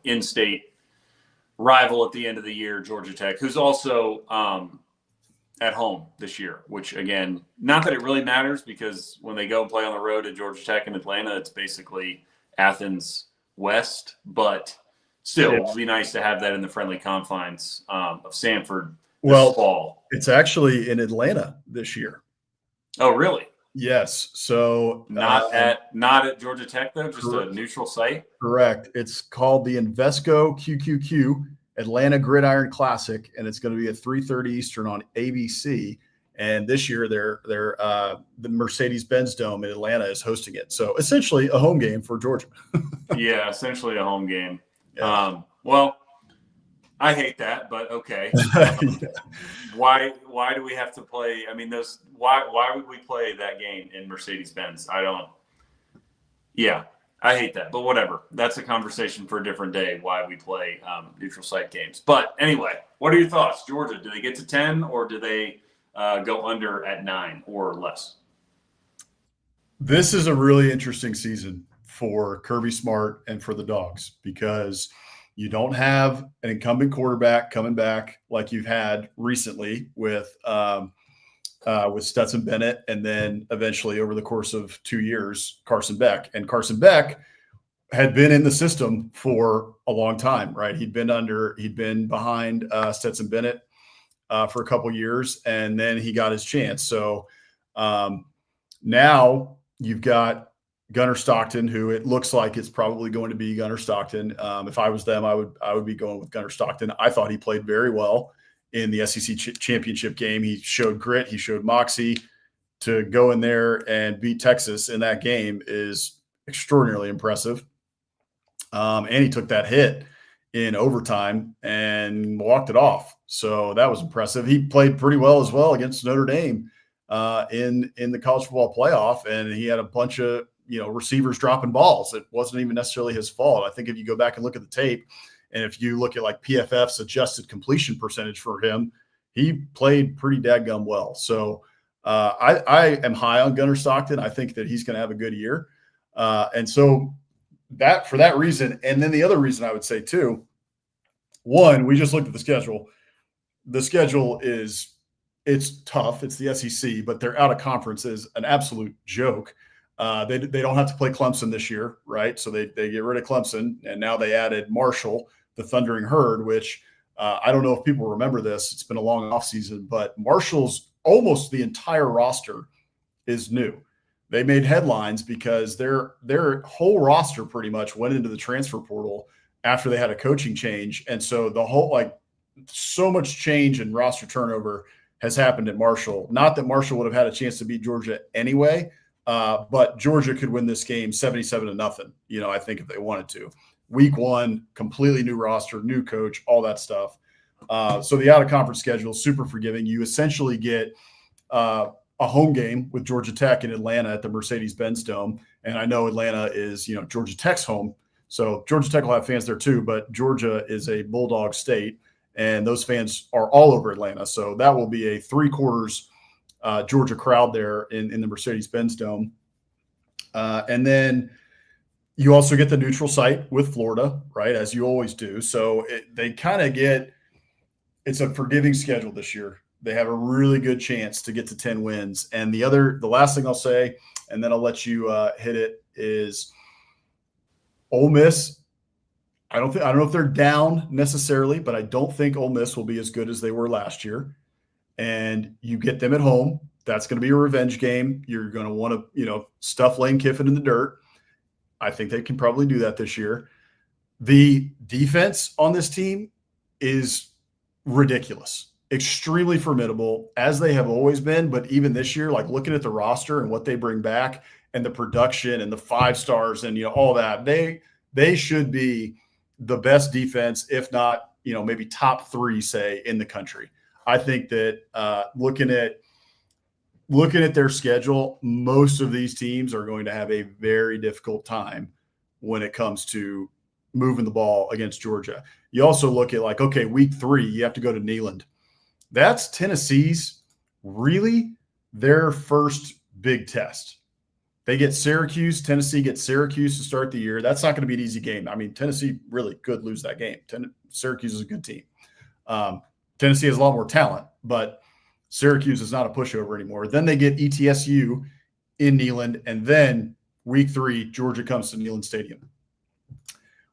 in-state rival at the end of the year, Georgia Tech, who's also at home this year, which, again, not that it really matters because when they go and play on the road at Georgia Tech and Atlanta, it's basically Athens West. But still, it would be nice to have that in the friendly confines of Sanford this fall. It's actually in Atlanta this year. Oh, really? Yes. So not at Georgia Tech though, just a neutral site. Correct. It's called the Invesco QQQ Atlanta Gridiron Classic, and it's going to be at 3:30 Eastern on ABC. And this year, they're the Mercedes-Benz Dome in Atlanta is hosting it. So essentially, a home game for Georgia. Yeah, essentially a home game. Yeah. Well, I hate that, but okay. Why do we have to play? I mean, why would we play that game in Mercedes-Benz? I hate that, but whatever. That's a conversation for a different day, why we play neutral site games. But anyway, what are your thoughts? Georgia, do they get to 10 or do they go under at 9 or less? This is a really interesting season for Kirby Smart and for the Dogs because you don't have an incumbent quarterback coming back like you've had recently with Stetson Bennett, and then eventually over the course of 2 years, Carson Beck. And Carson Beck had been in the system for a long time, right? He'd been behind Stetson Bennett for a couple years, and then he got his chance. So now you've got Gunnar Stockton, who it looks like it's probably going to be Gunnar Stockton. If I was them, I would be going with Gunnar Stockton. I thought he played very well in the SEC championship game. He showed grit. He showed moxie. To go in there and beat Texas in that game is extraordinarily impressive. And he took that hit in overtime and walked it off. So that was impressive. He played pretty well as well against Notre Dame in the college football playoff, and he had a bunch of receivers dropping balls. It wasn't even necessarily his fault. I think if you go back and look at the tape, and if you look at like PFF's adjusted completion percentage for him, he played pretty dadgum well. So I am high on Gunnar Stockton. I think that he's going to have a good year. And so that for that reason, and then the other reason I would say too, one, we just looked at the schedule. The schedule it's tough. It's the SEC, but their out of conference is an absolute joke. They don't have to play Clemson this year, right? So they get rid of Clemson, and now they added Marshall, the Thundering Herd, which I don't know if people remember this. It's been a long offseason, but Marshall's almost the entire roster is new. They made headlines because their whole roster pretty much went into the transfer portal after they had a coaching change. And so the whole, so much change and roster turnover has happened at Marshall. Not that Marshall would have had a chance to beat Georgia anyway, but Georgia could win this game 77-0, I think if they wanted to. Week 1, completely new roster, new coach, all that stuff. So the out-of-conference schedule is super forgiving. You essentially get a home game with Georgia Tech in Atlanta at the Mercedes-Benz Dome. And I know Atlanta is, Georgia Tech's home. So Georgia Tech will have fans there too, but Georgia is a Bulldog state, and those fans are all over Atlanta. So that will be a 3/4 Georgia crowd there in the Mercedes-Benz Dome. And then you also get the neutral site with Florida, right, as you always do. So they kind of it's a forgiving schedule this year. They have a really good chance to get to 10 wins. And the last thing I'll say, and then I'll let you hit it, is Ole Miss. I don't know if they're down necessarily, but I don't think Ole Miss will be as good as they were last year. And you get them at home. That's going to be a revenge game. You're going to want to, stuff Lane Kiffin in the dirt. I think they can probably do that this year. The defense on this team is ridiculous, extremely formidable, as they have always been. But even this year, looking at the roster and what they bring back and the production and the 5 stars and, all that, they should be the best defense, if not, maybe top 3, say, in the country. I think that looking at their schedule, most of these teams are going to have a very difficult time when it comes to moving the ball against Georgia. You also look at okay, week 3, you have to go to Neyland. That's Tennessee's really their first big test. They get Syracuse. Tennessee gets Syracuse to start the year. That's not going to be an easy game. I mean, Tennessee really could lose that game. Syracuse is a good team. Tennessee has a lot more talent, but Syracuse is not a pushover anymore. Then they get ETSU in Neyland, and then week 3, Georgia comes to Neyland Stadium.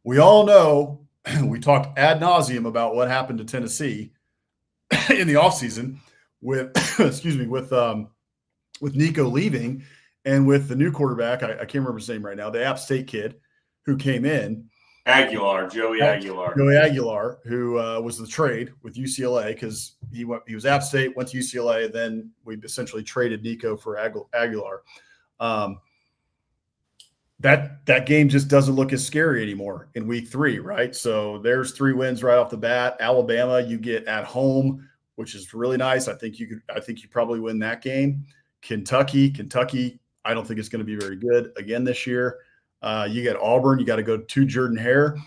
We all know, we talked ad nauseum about what happened to Tennessee in the offseason with Nico leaving and with the new quarterback. I can't remember his name right now, the App State kid who came in. Joey Aguilar, who was the trade with UCLA because he was App State, went to UCLA, then we essentially traded Nico for Aguilar. That game just doesn't look as scary anymore in week 3, right? So there's 3 wins right off the bat. Alabama, you get at home, which is really nice. I think you probably win that game. Kentucky, I don't think it's going to be very good again this year. You get Auburn, you got to go to Jordan-Hare.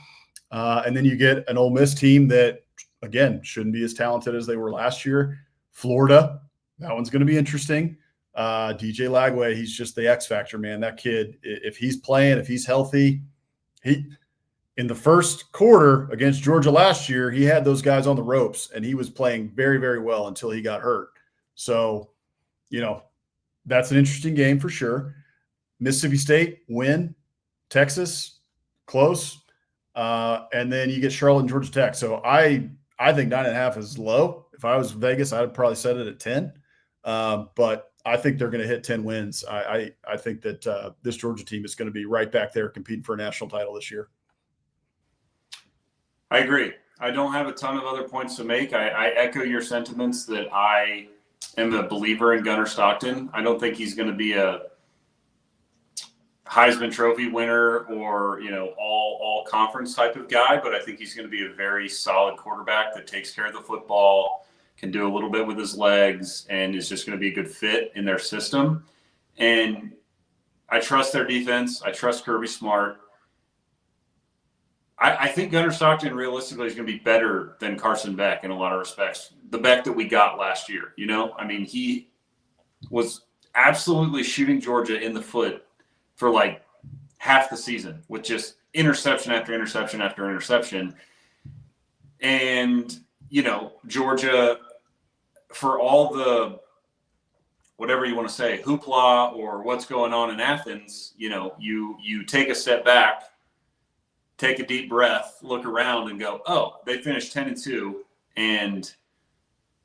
And then you get an Ole Miss team that, again, shouldn't be as talented as they were last year. Florida, that one's going to be interesting. DJ Lagway, he's just the X factor, man. That kid, if he's playing, if he's healthy, in the first quarter against Georgia last year, he had those guys on the ropes, and he was playing very, very well until he got hurt. So, that's an interesting game for sure. Mississippi State, win. Texas, close. And then you get Charlotte and Georgia Tech. So I think 9.5 is low. If I was Vegas, I'd probably set it at 10. But I think they're going to hit 10 wins. I think that this Georgia team is going to be right back there competing for a national title this year. I agree. I don't have a ton of other points to make. I echo your sentiments that I am a believer in Gunnar Stockton. I don't think he's going to be a Heisman Trophy winner or, all conference type of guy, but I think he's going to be a very solid quarterback that takes care of the football, can do a little bit with his legs, and is just going to be a good fit in their system. And I trust their defense. I trust Kirby Smart. I think Gunnar Stockton realistically is going to be better than Carson Beck in a lot of respects. The Beck that we got last year, he was absolutely shooting Georgia in the foot for like half the season with just interception after interception after interception. And, Georgia, for all the whatever you want to say, hoopla or what's going on in Athens, you take a step back, take a deep breath, look around and go, oh, they finished 10-2 and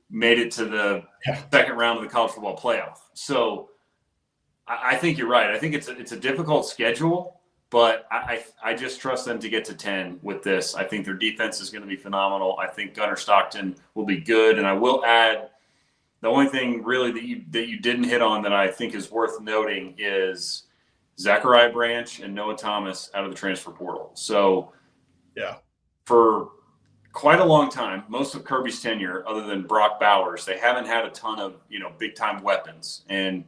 made it to the second round of the college football playoff. So I think you're right. I think it's a difficult schedule, but I just trust them to get to 10 with this. I think their defense is going to be phenomenal. I think Gunnar Stockton will be good. And I will add, the only thing really that you didn't hit on that I think is worth noting is Zachariah Branch and Noah Thomas out of the transfer portal. So, for quite a long time, most of Kirby's tenure, other than Brock Bowers, they haven't had a ton of, big-time weapons. And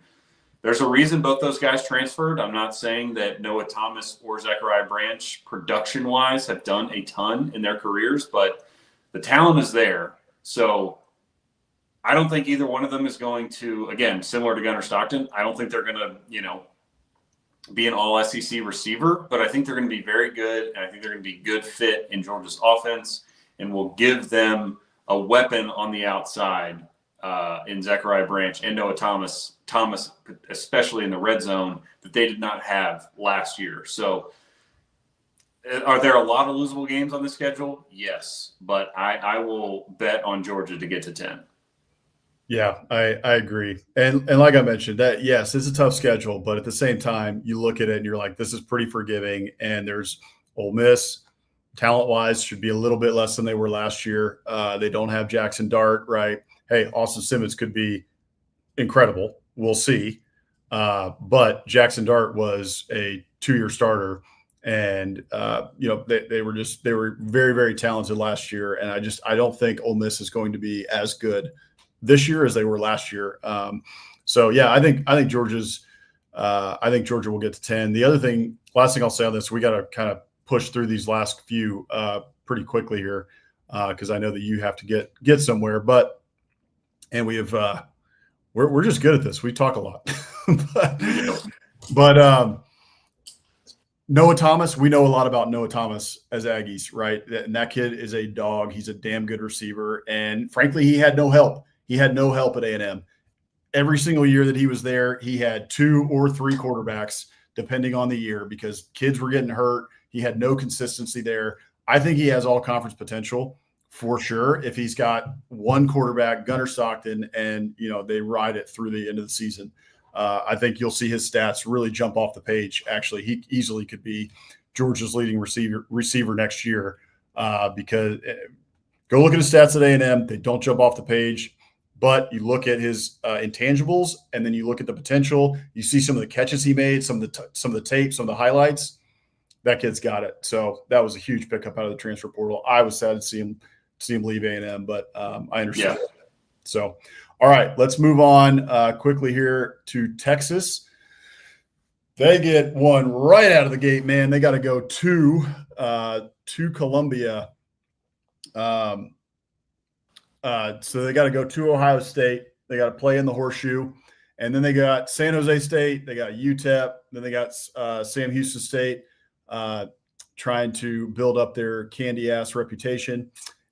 there's a reason both those guys transferred. I'm not saying that Noah Thomas or Zachariah Branch, production-wise, have done a ton in their careers, but the talent is there. So I don't think either one of them is going to, again, similar to Gunnar Stockton, I don't think they're going to, be an all-SEC receiver, but I think they're going to be very good, and I think they're going to be a good fit in Georgia's offense and will give them a weapon on the outside in Zachariah Branch and Noah Thomas, especially in the red zone, that they did not have last year. So are there a lot of losable games on the schedule? Yes, but I will bet on Georgia to get to 10. Yeah, I agree. And like I mentioned, that yes, it's a tough schedule, but at the same time, you look at it and you're like, this is pretty forgiving. And there's Ole Miss, talent-wise, should be a little bit less than they were last year. They don't have Jackson Dart, right? Hey, Austin Simmons could be incredible. We'll see. But Jackson Dart was a 2-year starter. And they were very, very talented last year. And I don't think Ole Miss is going to be as good this year as they were last year. I think Georgia will get to 10. The last thing I'll say on this, we got to kind of push through these last few pretty quickly here because I know that you have to get somewhere. And we have we're just good at this. We talk a lot, but Noah Thomas, we know a lot about Noah Thomas as Aggies, right? And that kid is a dog. He's a damn good receiver, and frankly, he had no help. He had no help at A&M. Every single year that he was there, he had 2 or 3 quarterbacks, depending on the year, because kids were getting hurt. He had no consistency there. I think he has all conference potential for sure if he's got one quarterback, Gunnar Stockton, and they ride it through the end of the season. I think you'll see his stats really jump off the page. Actually, he easily could be Georgia's leading receiver next year because go look at his stats at A&M. They don't jump off the page. But you look at his intangibles, and then you look at the potential. You see some of the catches he made, some of the tape, some of the highlights. That kid's got it. So that was a huge pickup out of the transfer portal. I was sad to see him leave A&M, but I understand. Yeah. So, all right, let's move on quickly here to Texas. They get one right out of the gate, man. They got to go to Columbia. So they got to go to Ohio State. They got to play in the Horseshoe. And then they got San Jose State. They got UTEP. Then they got Sam Houston State trying to build up their candy-ass reputation.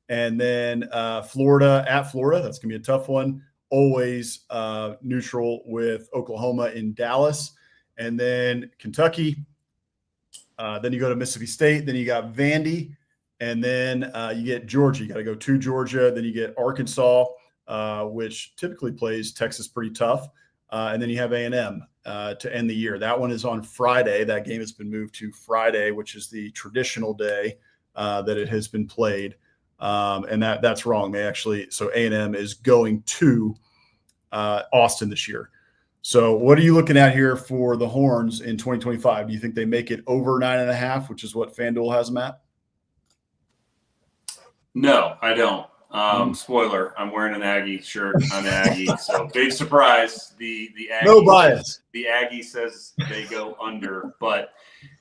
And then Florida at Florida. That's going to be a tough one. Always neutral with Oklahoma in Dallas. And then Kentucky. Then you go to Mississippi State. Then you got Vandy. And then you get Georgia. You got to go to Georgia. Then you get Arkansas, which typically plays Texas pretty tough. And then you have A&M to end the year. That one is on Friday. That game has been moved to Friday, which is the traditional day that it has been played. And that's wrong. So A&M is going to Austin this year. So what are you looking at here for the Horns in 2025? Do you think they make it over 9.5, which is what FanDuel has them at? No, I don't. Spoiler: I'm wearing an Aggie shirt. I'm an Aggie, so big surprise. The Aggie No bias. The Aggie says they go under, but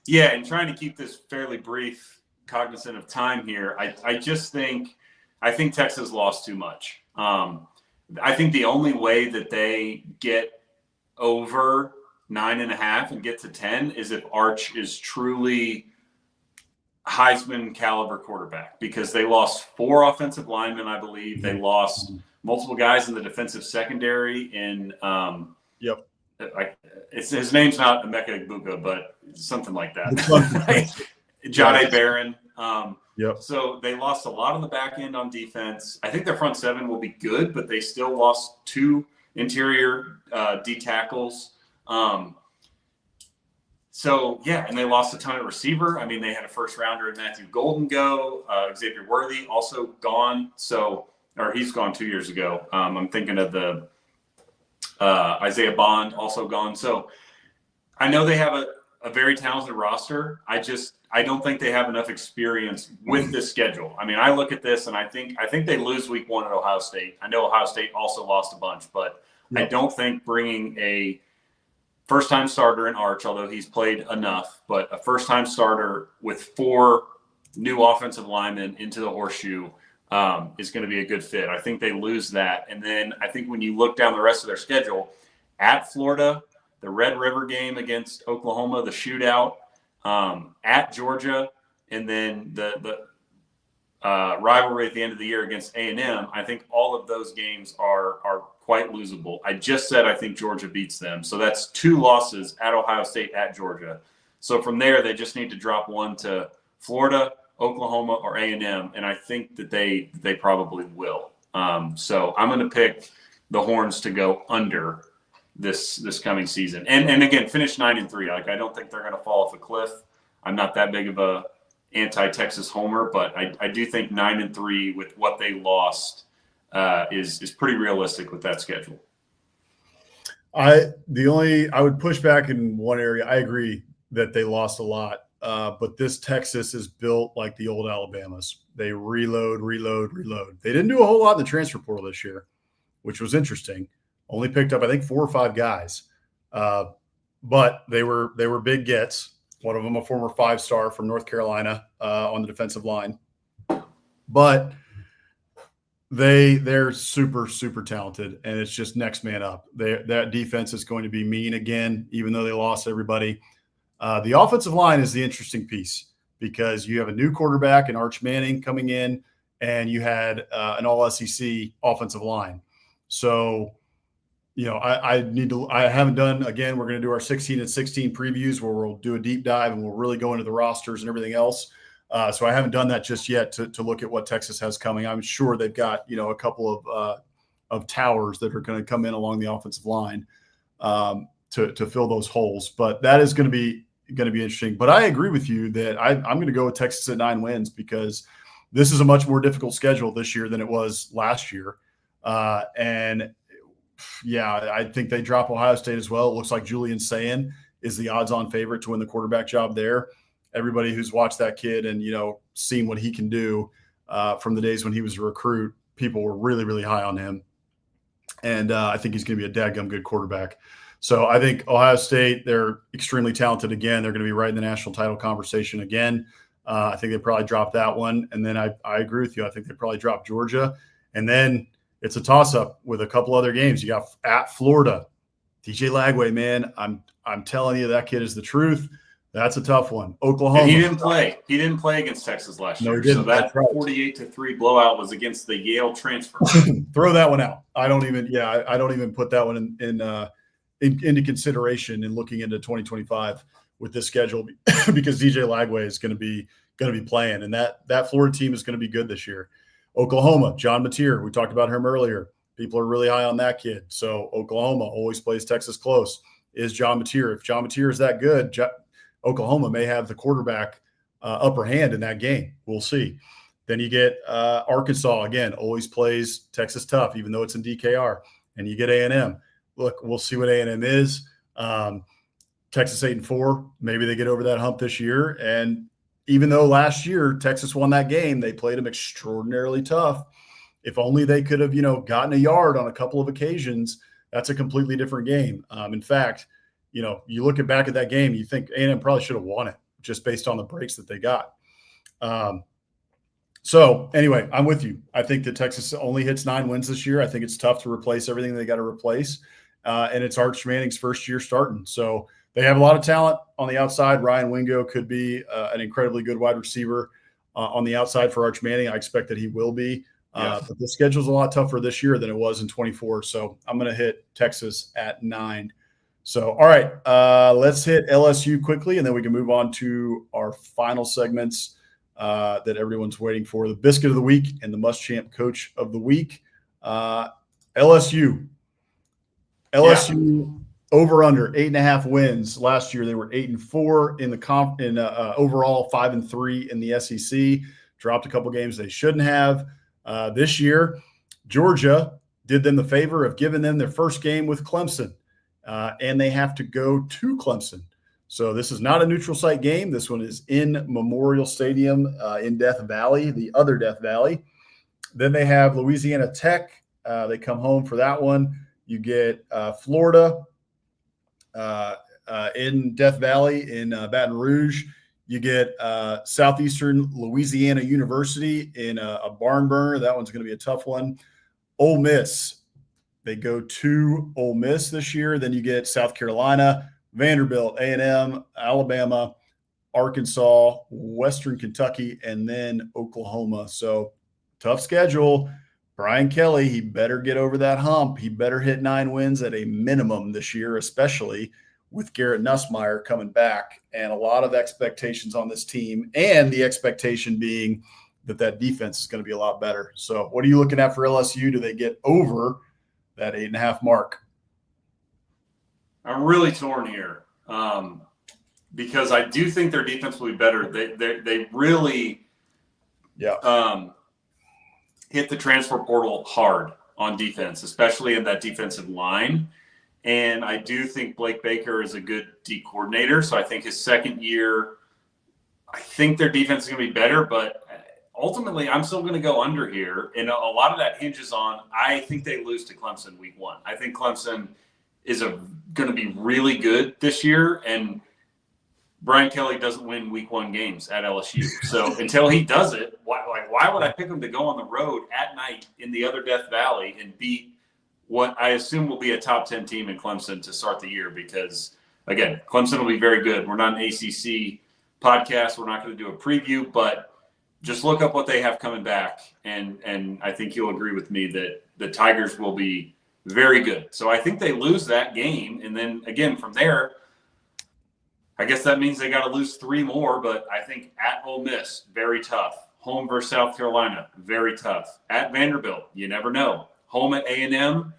yeah, and trying to keep this fairly brief, cognizant of time here. I think Texas lost too much. I think the only way that they get over 9.5 and get to 10 is if Arch is truly Heisman caliber quarterback, because they lost 4 offensive linemen, I believe. They lost multiple guys in the defensive secondary. In his name's not Emeka Egbuka, but something like that. John A. Barron. So they lost a lot on the back end on defense. I think their front 7 will be good, but they still lost 2 interior D tackles. So, yeah, and they lost a ton at receiver. I mean, they had a first rounder in Matthew Golden go. Xavier Worthy also gone. Or he's gone 2 years ago. I'm thinking of the Isaiah Bond also gone. So I know they have a very talented roster. I don't think they have enough experience with this schedule. I mean, I look at this and I think they lose week 1 at Ohio State. I know Ohio State also lost a bunch, but I don't think bringing a first-time starter in Arch, although he's played enough, but a first-time starter with 4 new offensive linemen into the horseshoe is going to be a good fit. I think they lose that. And then I think when you look down the rest of their schedule, at Florida, the Red River game against Oklahoma, the shootout, at Georgia, and then the rivalry at the end of the year against A&M, I think all of those games are quite losable. I just said I think Georgia beats them. So that's 2 losses at Ohio State, at Georgia. So from there, they just need to drop 1 to Florida, Oklahoma, or A&M, and I think that they probably will. So I'm going to pick the Horns to go under this coming season. And again, finish 9-3. Like, I don't think they're going to fall off a cliff. I'm not that big of a anti-Texas homer, but I do think 9-3 with what they lost is pretty realistic with that schedule. I would push back in one area. I agree that they lost a lot, but this Texas is built like the old Alabamas. They reload. They didn't do a whole lot in the transfer portal this year, which was interesting. Only picked up, I think, 4 or 5 guys, but they were big gets. One of them a former 5-star from North Carolina on the defensive line, but they're super, super talented, and it's just next man up. That defense is going to be mean again, even though they lost everybody. The offensive line is the interesting piece, because you have a new quarterback in Arch Manning coming in, and you had an all-SEC offensive line. So, I haven't done, again, we're going to do our 16-16 previews where we'll do a deep dive and we'll really go into the rosters and everything else. So I haven't done that just yet to look at what Texas has coming. I'm sure they've got, a couple of towers that are going to come in along the offensive line to fill those holes. But that is going to be interesting. But I agree with you that I'm going to go with Texas at 9 wins, because this is a much more difficult schedule this year than it was last year. And yeah, I think they drop Ohio State as well. It looks like Julian Sayin is the odds-on favorite to win the quarterback job there. Everybody who's watched that kid and, seen what he can do from the days when he was a recruit, people were really, really high on him. And I think he's going to be a dadgum good quarterback. So I think Ohio State, they're extremely talented again. They're going to be right in the national title conversation again. I think they probably dropped that one. And then I agree with you. I think they probably dropped Georgia. And then it's a toss-up with a couple other games. You got at Florida, DJ Lagway, man. I'm telling you, that kid is the truth. That's a tough one. Oklahoma. And he didn't play. He didn't play against Texas last year. No, he didn't. So that right. 48-3 blowout was against the Yale transfer. Throw that one out. I don't even put that one into consideration in looking into 2025 with this schedule, because DJ Lagway is going to be playing, and that Florida team is going to be good this year. Oklahoma, John Mateer, we talked about him earlier. People are really high on that kid. So Oklahoma always plays Texas close. Is John Mateer. If John Mateer is that good, Oklahoma may have the quarterback upper hand in that game. We'll see. Then you get Arkansas, again, always plays Texas tough, even though it's in DKR. And you get A&M. look, we'll see what A&M is. Texas 8-4, maybe they get over that hump this year. And even though last year Texas won that game, they played them extraordinarily tough. If only they could have, gotten a yard on a couple of occasions, that's a completely different game. In fact, you look back at that game, you think A&M probably should have won it just based on the breaks that they got. So anyway, I'm with you. I think that Texas only hits 9 wins this year. I think it's tough to replace everything they got to replace. And it's Arch Manning's first year starting. So they have a lot of talent on the outside. Ryan Wingo could be an incredibly good wide receiver on the outside for Arch Manning. I expect that he will be. But the schedule's a lot tougher this year than it was in 24. So I'm going to hit Texas at 9. So, all right, let's hit LSU quickly, and then we can move on to our final segments that everyone's waiting for, the Biscuit of the Week and the Must-Champ Coach of the Week. LSU over under 8.5 wins. Last year they were 8-4 in the overall, 5-3 in the SEC. Dropped a couple games they shouldn't have. This year, Georgia did them the favor of giving them their first game with Clemson, and they have to go to Clemson. So this is not a neutral site game. This one is in Memorial Stadium in Death Valley, the other Death Valley. Then they have Louisiana Tech. They come home for that one. You get Florida in Death Valley in Baton Rouge. You get Southeastern Louisiana University in a barn burner. That one's going to be a tough one. Ole Miss. They go to Ole Miss this year. Then you get South Carolina, Vanderbilt, A&M, Alabama, Arkansas, Western Kentucky, and then Oklahoma. So tough schedule. Brian Kelly, he better get over that hump. He better hit 9 wins at a minimum this year, especially with Garrett Nussmeier coming back, and a lot of expectations on this team, and the expectation being that defense is going to be a lot better. So what are you looking at for LSU? Do they get over that 8.5 mark? I'm really torn here because I do think their defense will be better. They really hit the transfer portal hard on defense, especially in that defensive line. And I do think Blake Baker is a good D coordinator. So I think his second year, I think their defense is going to be better. But ultimately, I'm still going to go under here. And a lot of that hinges on, I think they lose to Clemson week 1. I think Clemson is going to be really good this year. And Brian Kelly doesn't win week 1 games at LSU. So until he does it, why would I pick him to go on the road at night in the other Death Valley and beat what I assume will be a top 10 team in Clemson to start the year? Because, again, Clemson will be very good. We're not an ACC podcast. We're not going to do a preview, but just look up what they have coming back. And I think you'll agree with me that the Tigers will be very good. So I think they lose that game. And then, again, from there, I guess that means they got to lose 3 more. But I think at Ole Miss, very tough. Home versus South Carolina, very tough. At Vanderbilt, you never know. Home at A&M,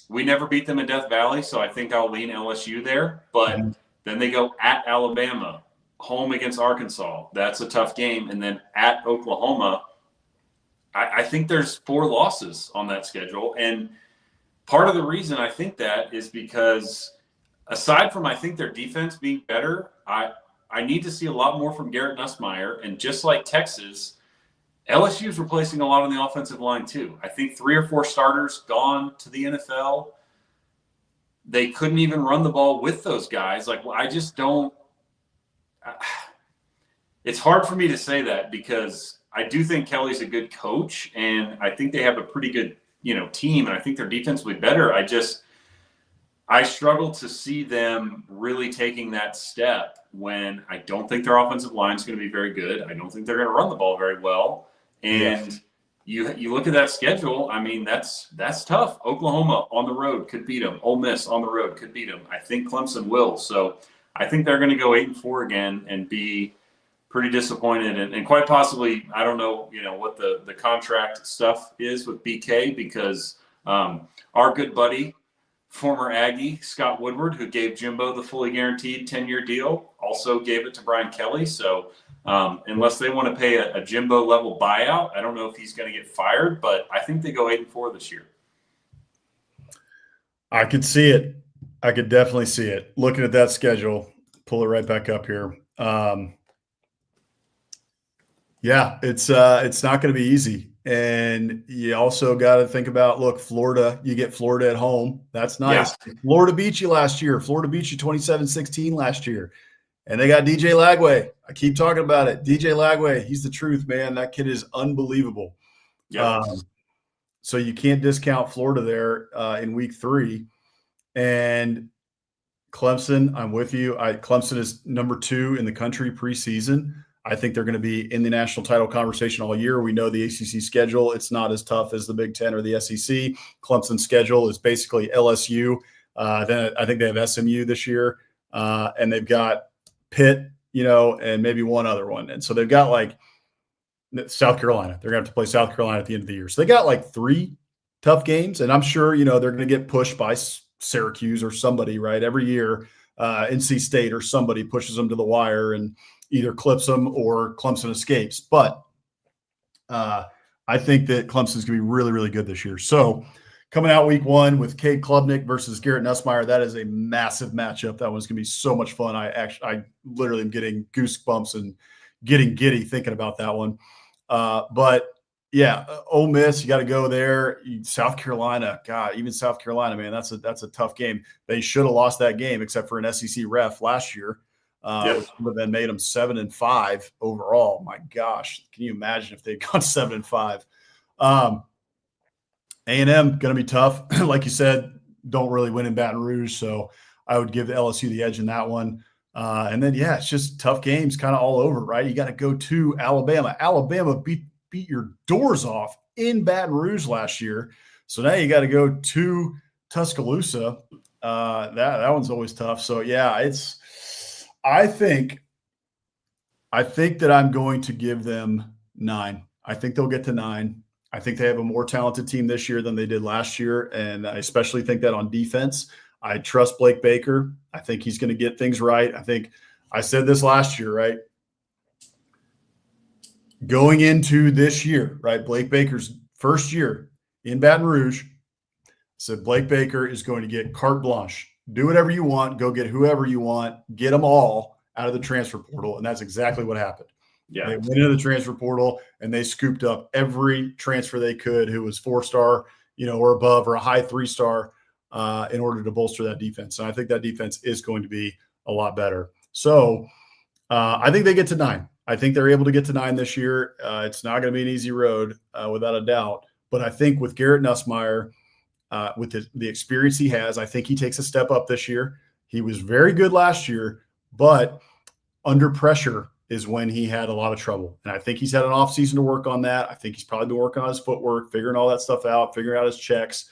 we never beat them in Death Valley, so I think I'll lean LSU there. But then they go at Alabama, home against Arkansas. That's a tough game. And then at Oklahoma, I think there's 4 losses on that schedule. And part of the reason I think that is because aside from I think their defense being better, I need to see a lot more from Garrett Nussmeier. And just like Texas, LSU is replacing a lot on the offensive line too. I think 3 or 4 starters gone to the NFL. They couldn't even run the ball with those guys. I just don't – it's hard for me to say that because I do think Kelly's a good coach, and I think they have a pretty good, team, and I think their defense will be better. I struggle to see them really taking that step when I don't think their offensive line is going to be very good. I don't think they're going to run the ball very well. And you look at that schedule, I mean, that's tough. Oklahoma on the road could beat them. Ole Miss on the road could beat them. I think Clemson will. So I think they're going to go 8-4 again and be pretty disappointed. And quite possibly, I don't know, what the contract stuff is with BK because our good buddy, former Aggie, Scott Woodward, who gave Jimbo the fully guaranteed 10-year deal, also gave it to Brian Kelly. So unless they want to pay a Jimbo level buyout, I don't know if he's going to get fired, but I think they go 8-4 this year. I could see it. I could definitely see it. Looking at that schedule, pull it right back up here. Yeah, it's not going to be easy. And you also got to think about, look, Florida, you get Florida at home. That's nice. Yeah. Florida beat you last year. Florida beat you 27-16 last year. And they got DJ Lagway. I keep talking about it. DJ Lagway, he's the truth, man. That kid is unbelievable. Yep. So you can't discount Florida there in week 3. And Clemson, I'm with you. Clemson is number 2 in the country preseason. I think they're going to be in the national title conversation all year. We know the ACC schedule. It's not as tough as the Big Ten or the SEC. Clemson's schedule is basically LSU. Then I think they have SMU this year. And they've got Pitt, and maybe one other one. And so they've got like South Carolina. They're going to have to play South Carolina at the end of the year. So they got like 3 tough games. And I'm sure, they're going to get pushed by Syracuse or somebody, right? Every year, NC State or somebody pushes them to the wire and either clips them or Clemson escapes. But I think that Clemson's going to be really, really good this year. So coming out week 1 with Cade Klubnik versus Garrett Nussmeier, that is a massive matchup. That one's going to be so much fun. I literally am getting goosebumps and getting giddy thinking about that one. But yeah, Ole Miss, you got to go there. South Carolina, God, even South Carolina, man, that's a tough game. They should have lost that game except for an SEC ref last year, which would have then made them 7-5 overall. My gosh, can you imagine if they'd gone 7-5? A&M going to be tough, like you said. Don't really win in Baton Rouge, so I would give the LSU the edge in that one. And then it's just tough games, kind of all over, right? You got to go to Alabama. Alabama beat your doors off in Baton Rouge last year. So now you got to go to Tuscaloosa. That one's always tough. So I think that I'm going to give them 9. I think they'll get to 9. I think they have a more talented team this year than they did last year. And I especially think that on defense. I trust Blake Baker. I think he's going to get things right. I think I said this last year, right? Going into this year, right? Blake Baker's first year in Baton Rouge, said Blake Baker is going to get carte blanche. Do whatever you want. Go get whoever you want. Get them all out of the transfer portal. And that's exactly what happened. Yeah. They went into the transfer portal and they scooped up every transfer they could who was 4-star, or above, or a high 3-star in order to bolster that defense. And I think that defense is going to be a lot better. So I think they get to 9. I think they're able to get to 9 this year. It's not going to be an easy road without a doubt. But I think with Garrett Nussmeier, with the experience he has, I think he takes a step up this year. He was very good last year, but under pressure is when he had a lot of trouble. And I think he's had an offseason to work on that. I think he's probably been working on his footwork, figuring all that stuff out, figuring out his checks.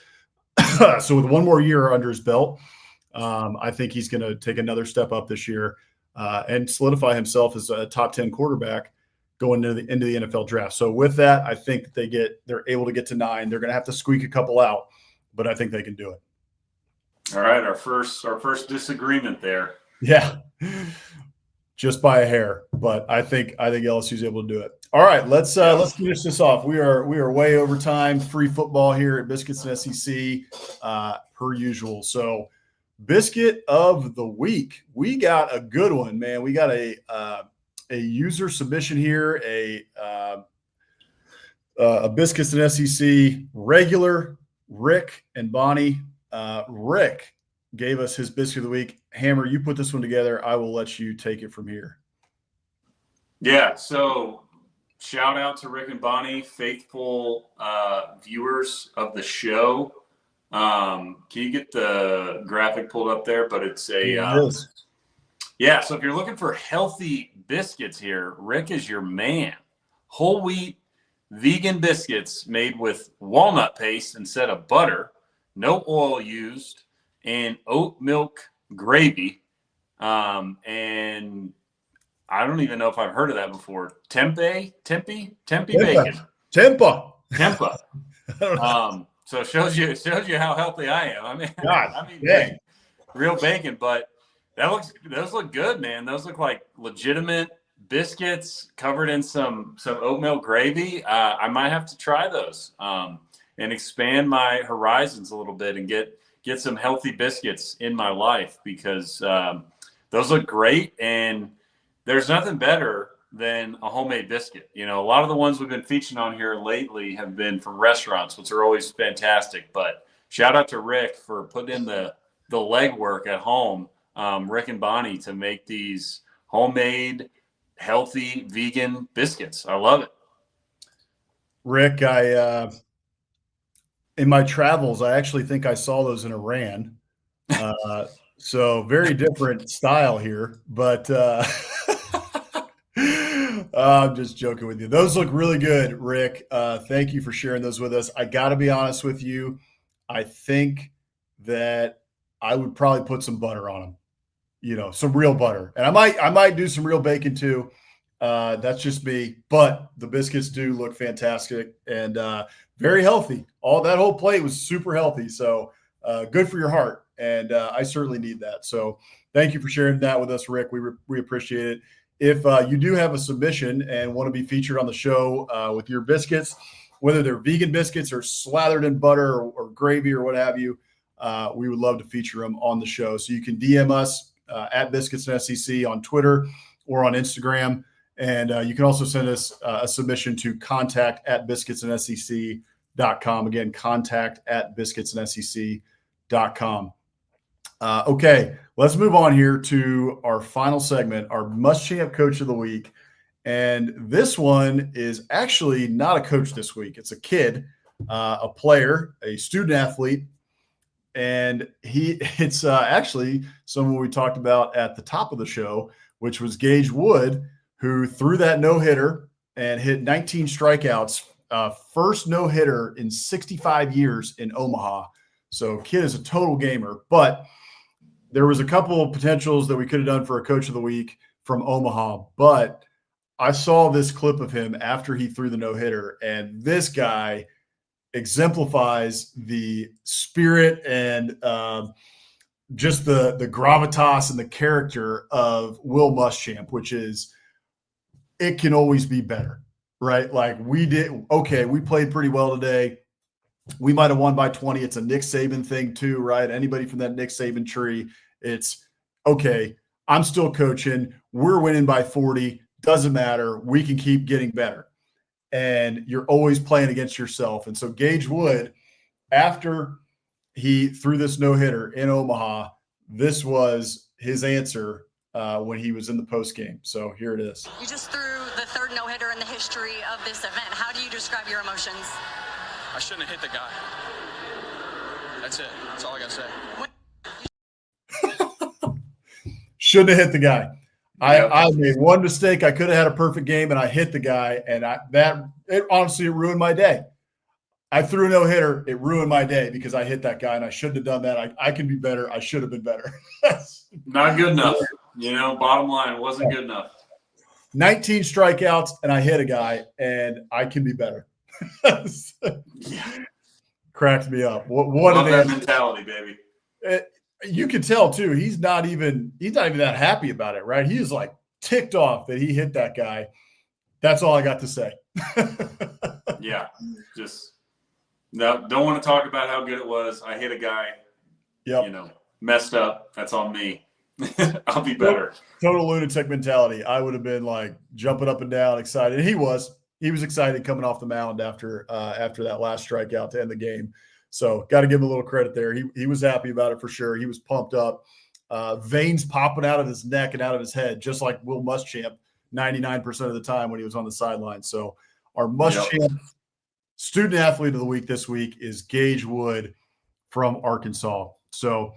So with one more year under his belt, I think he's going to take another step up this year and solidify himself as a top 10 quarterback going into the NFL draft. So with that, I think they're able to get to 9. They're going to have to squeak a couple out, but I think they can do it. All right, our first disagreement there. Yeah, just by a hair, but I think LSU is able to do it. All right, let's finish this off. We are way over time. Free football here at Biscuits and SEC, per usual. So, biscuit of the week. We got a good one, man. We got a user submission here. A Biscuits and SEC regular, Rick and Bonnie. Rick gave us his biscuit of the week. Hammer, you put this one together. I will let you take it from here. Yeah, so shout out to Rick and Bonnie, faithful viewers of the show. Can you get the graphic pulled up there? But it's so if you're looking for healthy biscuits here, Rick is your man. Whole wheat vegan biscuits made with walnut paste instead of butter, no oil used, and oat milk gravy. And I don't even know if I've heard of that before. Tempe bacon. Tempa. So it shows you how healthy I am. I mean, dang. Real bacon, but those look good, man. Those look like legitimate biscuits covered in some oatmeal gravy. I might have to try those and expand my horizons a little bit and get get some healthy biscuits in my life because those look great. And there's nothing better than a homemade biscuit. A lot of the ones we've been featuring on here lately have been from restaurants, which are always fantastic. But shout out to Rick for putting in the legwork at home, Rick and Bonnie, to make these homemade, healthy, vegan biscuits. I love it. Rick, in my travels, I actually think I saw those in Iran. So very different style here, but I'm just joking with you. Those look really good, Rick. Thank you for sharing those with us. I got to be honest with you. I think that I would probably put some butter on them, some real butter. And I might do some real bacon too. That's just me, but the biscuits do look fantastic and very healthy. That whole plate was super healthy. So good for your heart. And I certainly need that. So thank you for sharing that with us, Rick. We appreciate it. If you do have a submission and want to be featured on the show with your biscuits, whether they're vegan biscuits or slathered in butter or gravy or what have you, we would love to feature them on the show. So you can DM us at Biscuits and SEC on Twitter or on Instagram. And you can also send us a submission to contact@biscuitsandsec.com. Again, contact@biscuitsandsec.com. Okay, let's move on here to our final segment, our Muschamp Coach of the Week. And this one is actually not a coach this week. It's a kid, a player, a student athlete. And it's actually someone we talked about at the top of the show, which was Gage Wood, who threw that no-hitter and hit 19 strikeouts. First no-hitter in 65 years in Omaha. So kid is a total gamer. But there was a couple of potentials that we could have done for a Coach of the Week from Omaha. But I saw this clip of him after he threw the no-hitter, and this guy exemplifies the spirit and just the gravitas and the character of Will Muschamp, which is it can always be better, right? Like we played pretty well today. We might have won by 20. It's a Nick Saban thing too, right? Anybody from that Nick Saban tree, it's okay. I'm still coaching. We're winning by 40. Doesn't matter. We can keep getting better. And you're always playing against yourself. And so Gage Wood, after he threw this no-hitter in Omaha, this was his answer when he was in the post game. So here it is. You just threw the third no-hitter in the history of this event. How do you describe your emotions? I shouldn't have hit the guy. That's it. That's all I got to say. Shouldn't have hit the guy. I made one mistake. I could have had a perfect game, and I hit the guy, and honestly, it ruined my day. I threw a no-hitter. It ruined my day because I hit that guy, and I shouldn't have done that. I can be better. I should have been better. Not good enough. Bottom line, wasn't good enough. 19 strikeouts, and I hit a guy, and I can be better. Cracked me up. What Love that mentality, baby. You can tell too. He's not even that happy about it, right? He is like ticked off that he hit that guy. That's all I got to say. Yeah, just no. Don't want to talk about how good it was. I hit a guy. Yep. Messed up. That's on me. I'll be better. Total lunatic mentality. I would have been like jumping up and down, excited. He was excited coming off the mound after that last strikeout to end the game. So got to give him a little credit there. He was happy about it for sure. He was pumped up. Veins popping out of his neck and out of his head, just like Will Muschamp 99% of the time when he was on the sideline. So our Muschamp student athlete of the week this week is Gage Wood from Arkansas. So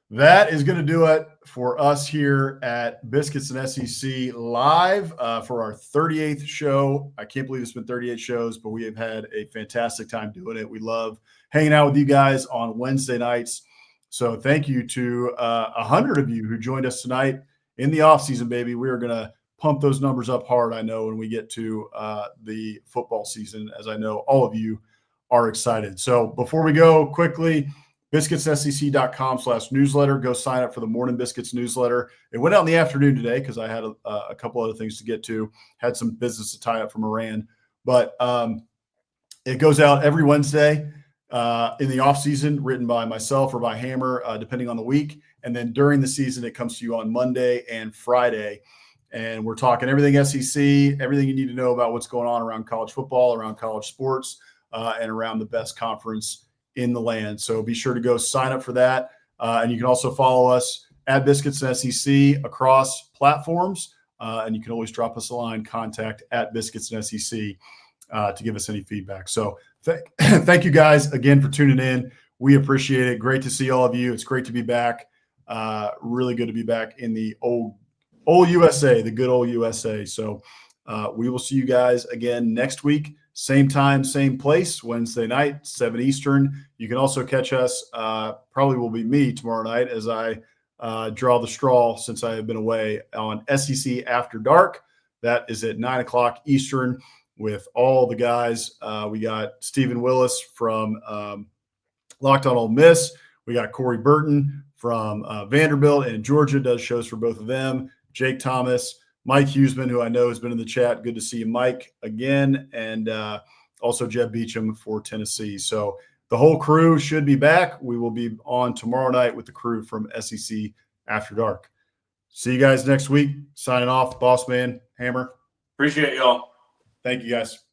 that is going to do it for us here at Biscuits and SEC live for our 38th show. I can't believe it's been 38 shows, but we have had a fantastic time doing it. We love hanging out with you guys on Wednesday nights. So thank you to 100 of you who joined us tonight in the offseason, baby. We are going to pump those numbers up hard, I know, when we get to the football season, as I know all of you are excited. So before we go, quickly, biscuitssec.com/newsletter. Go sign up for the Morning Biscuits newsletter. It went out in the afternoon today because I had a couple other things to get to. Had some business to tie up from Iran. But it goes out every Wednesday. in the off season, written by myself or by Hammer, depending on the week. And then during the season, it comes to you on Monday and Friday. And we're talking everything SEC, everything you need to know about what's going on around college football, around college sports, and around the best conference in the land. So be sure to go sign up for that. And you can also follow us at Biscuits SEC across platforms. And you can always drop us a line, contact at Biscuits SEC to give us any feedback. So thank you guys again for tuning in. We appreciate it. Great to see all of you. It's great to be back. Really good to be back in the old USA, the good old USA. So we will see you guys again next week. Same time, same place, Wednesday night, 7 Eastern. You can also catch us, probably will be me tomorrow night as I draw the straw since I have been away on SEC After Dark. That is at 9 o'clock Eastern with all the guys. We got Stephen Willis from Locked on Ole Miss. We got Corey Burton from Vanderbilt and Georgia, does shows for both of them. Jake Thomas, Mike Huseman, who I know has been in the chat. Good to see you, Mike, again. And also Jeb Beecham for Tennessee. So the whole crew should be back. We will be on tomorrow night with the crew from SEC After Dark. See you guys next week. Signing off, Boss Man, Hammer. Appreciate y'all. Thank you, guys.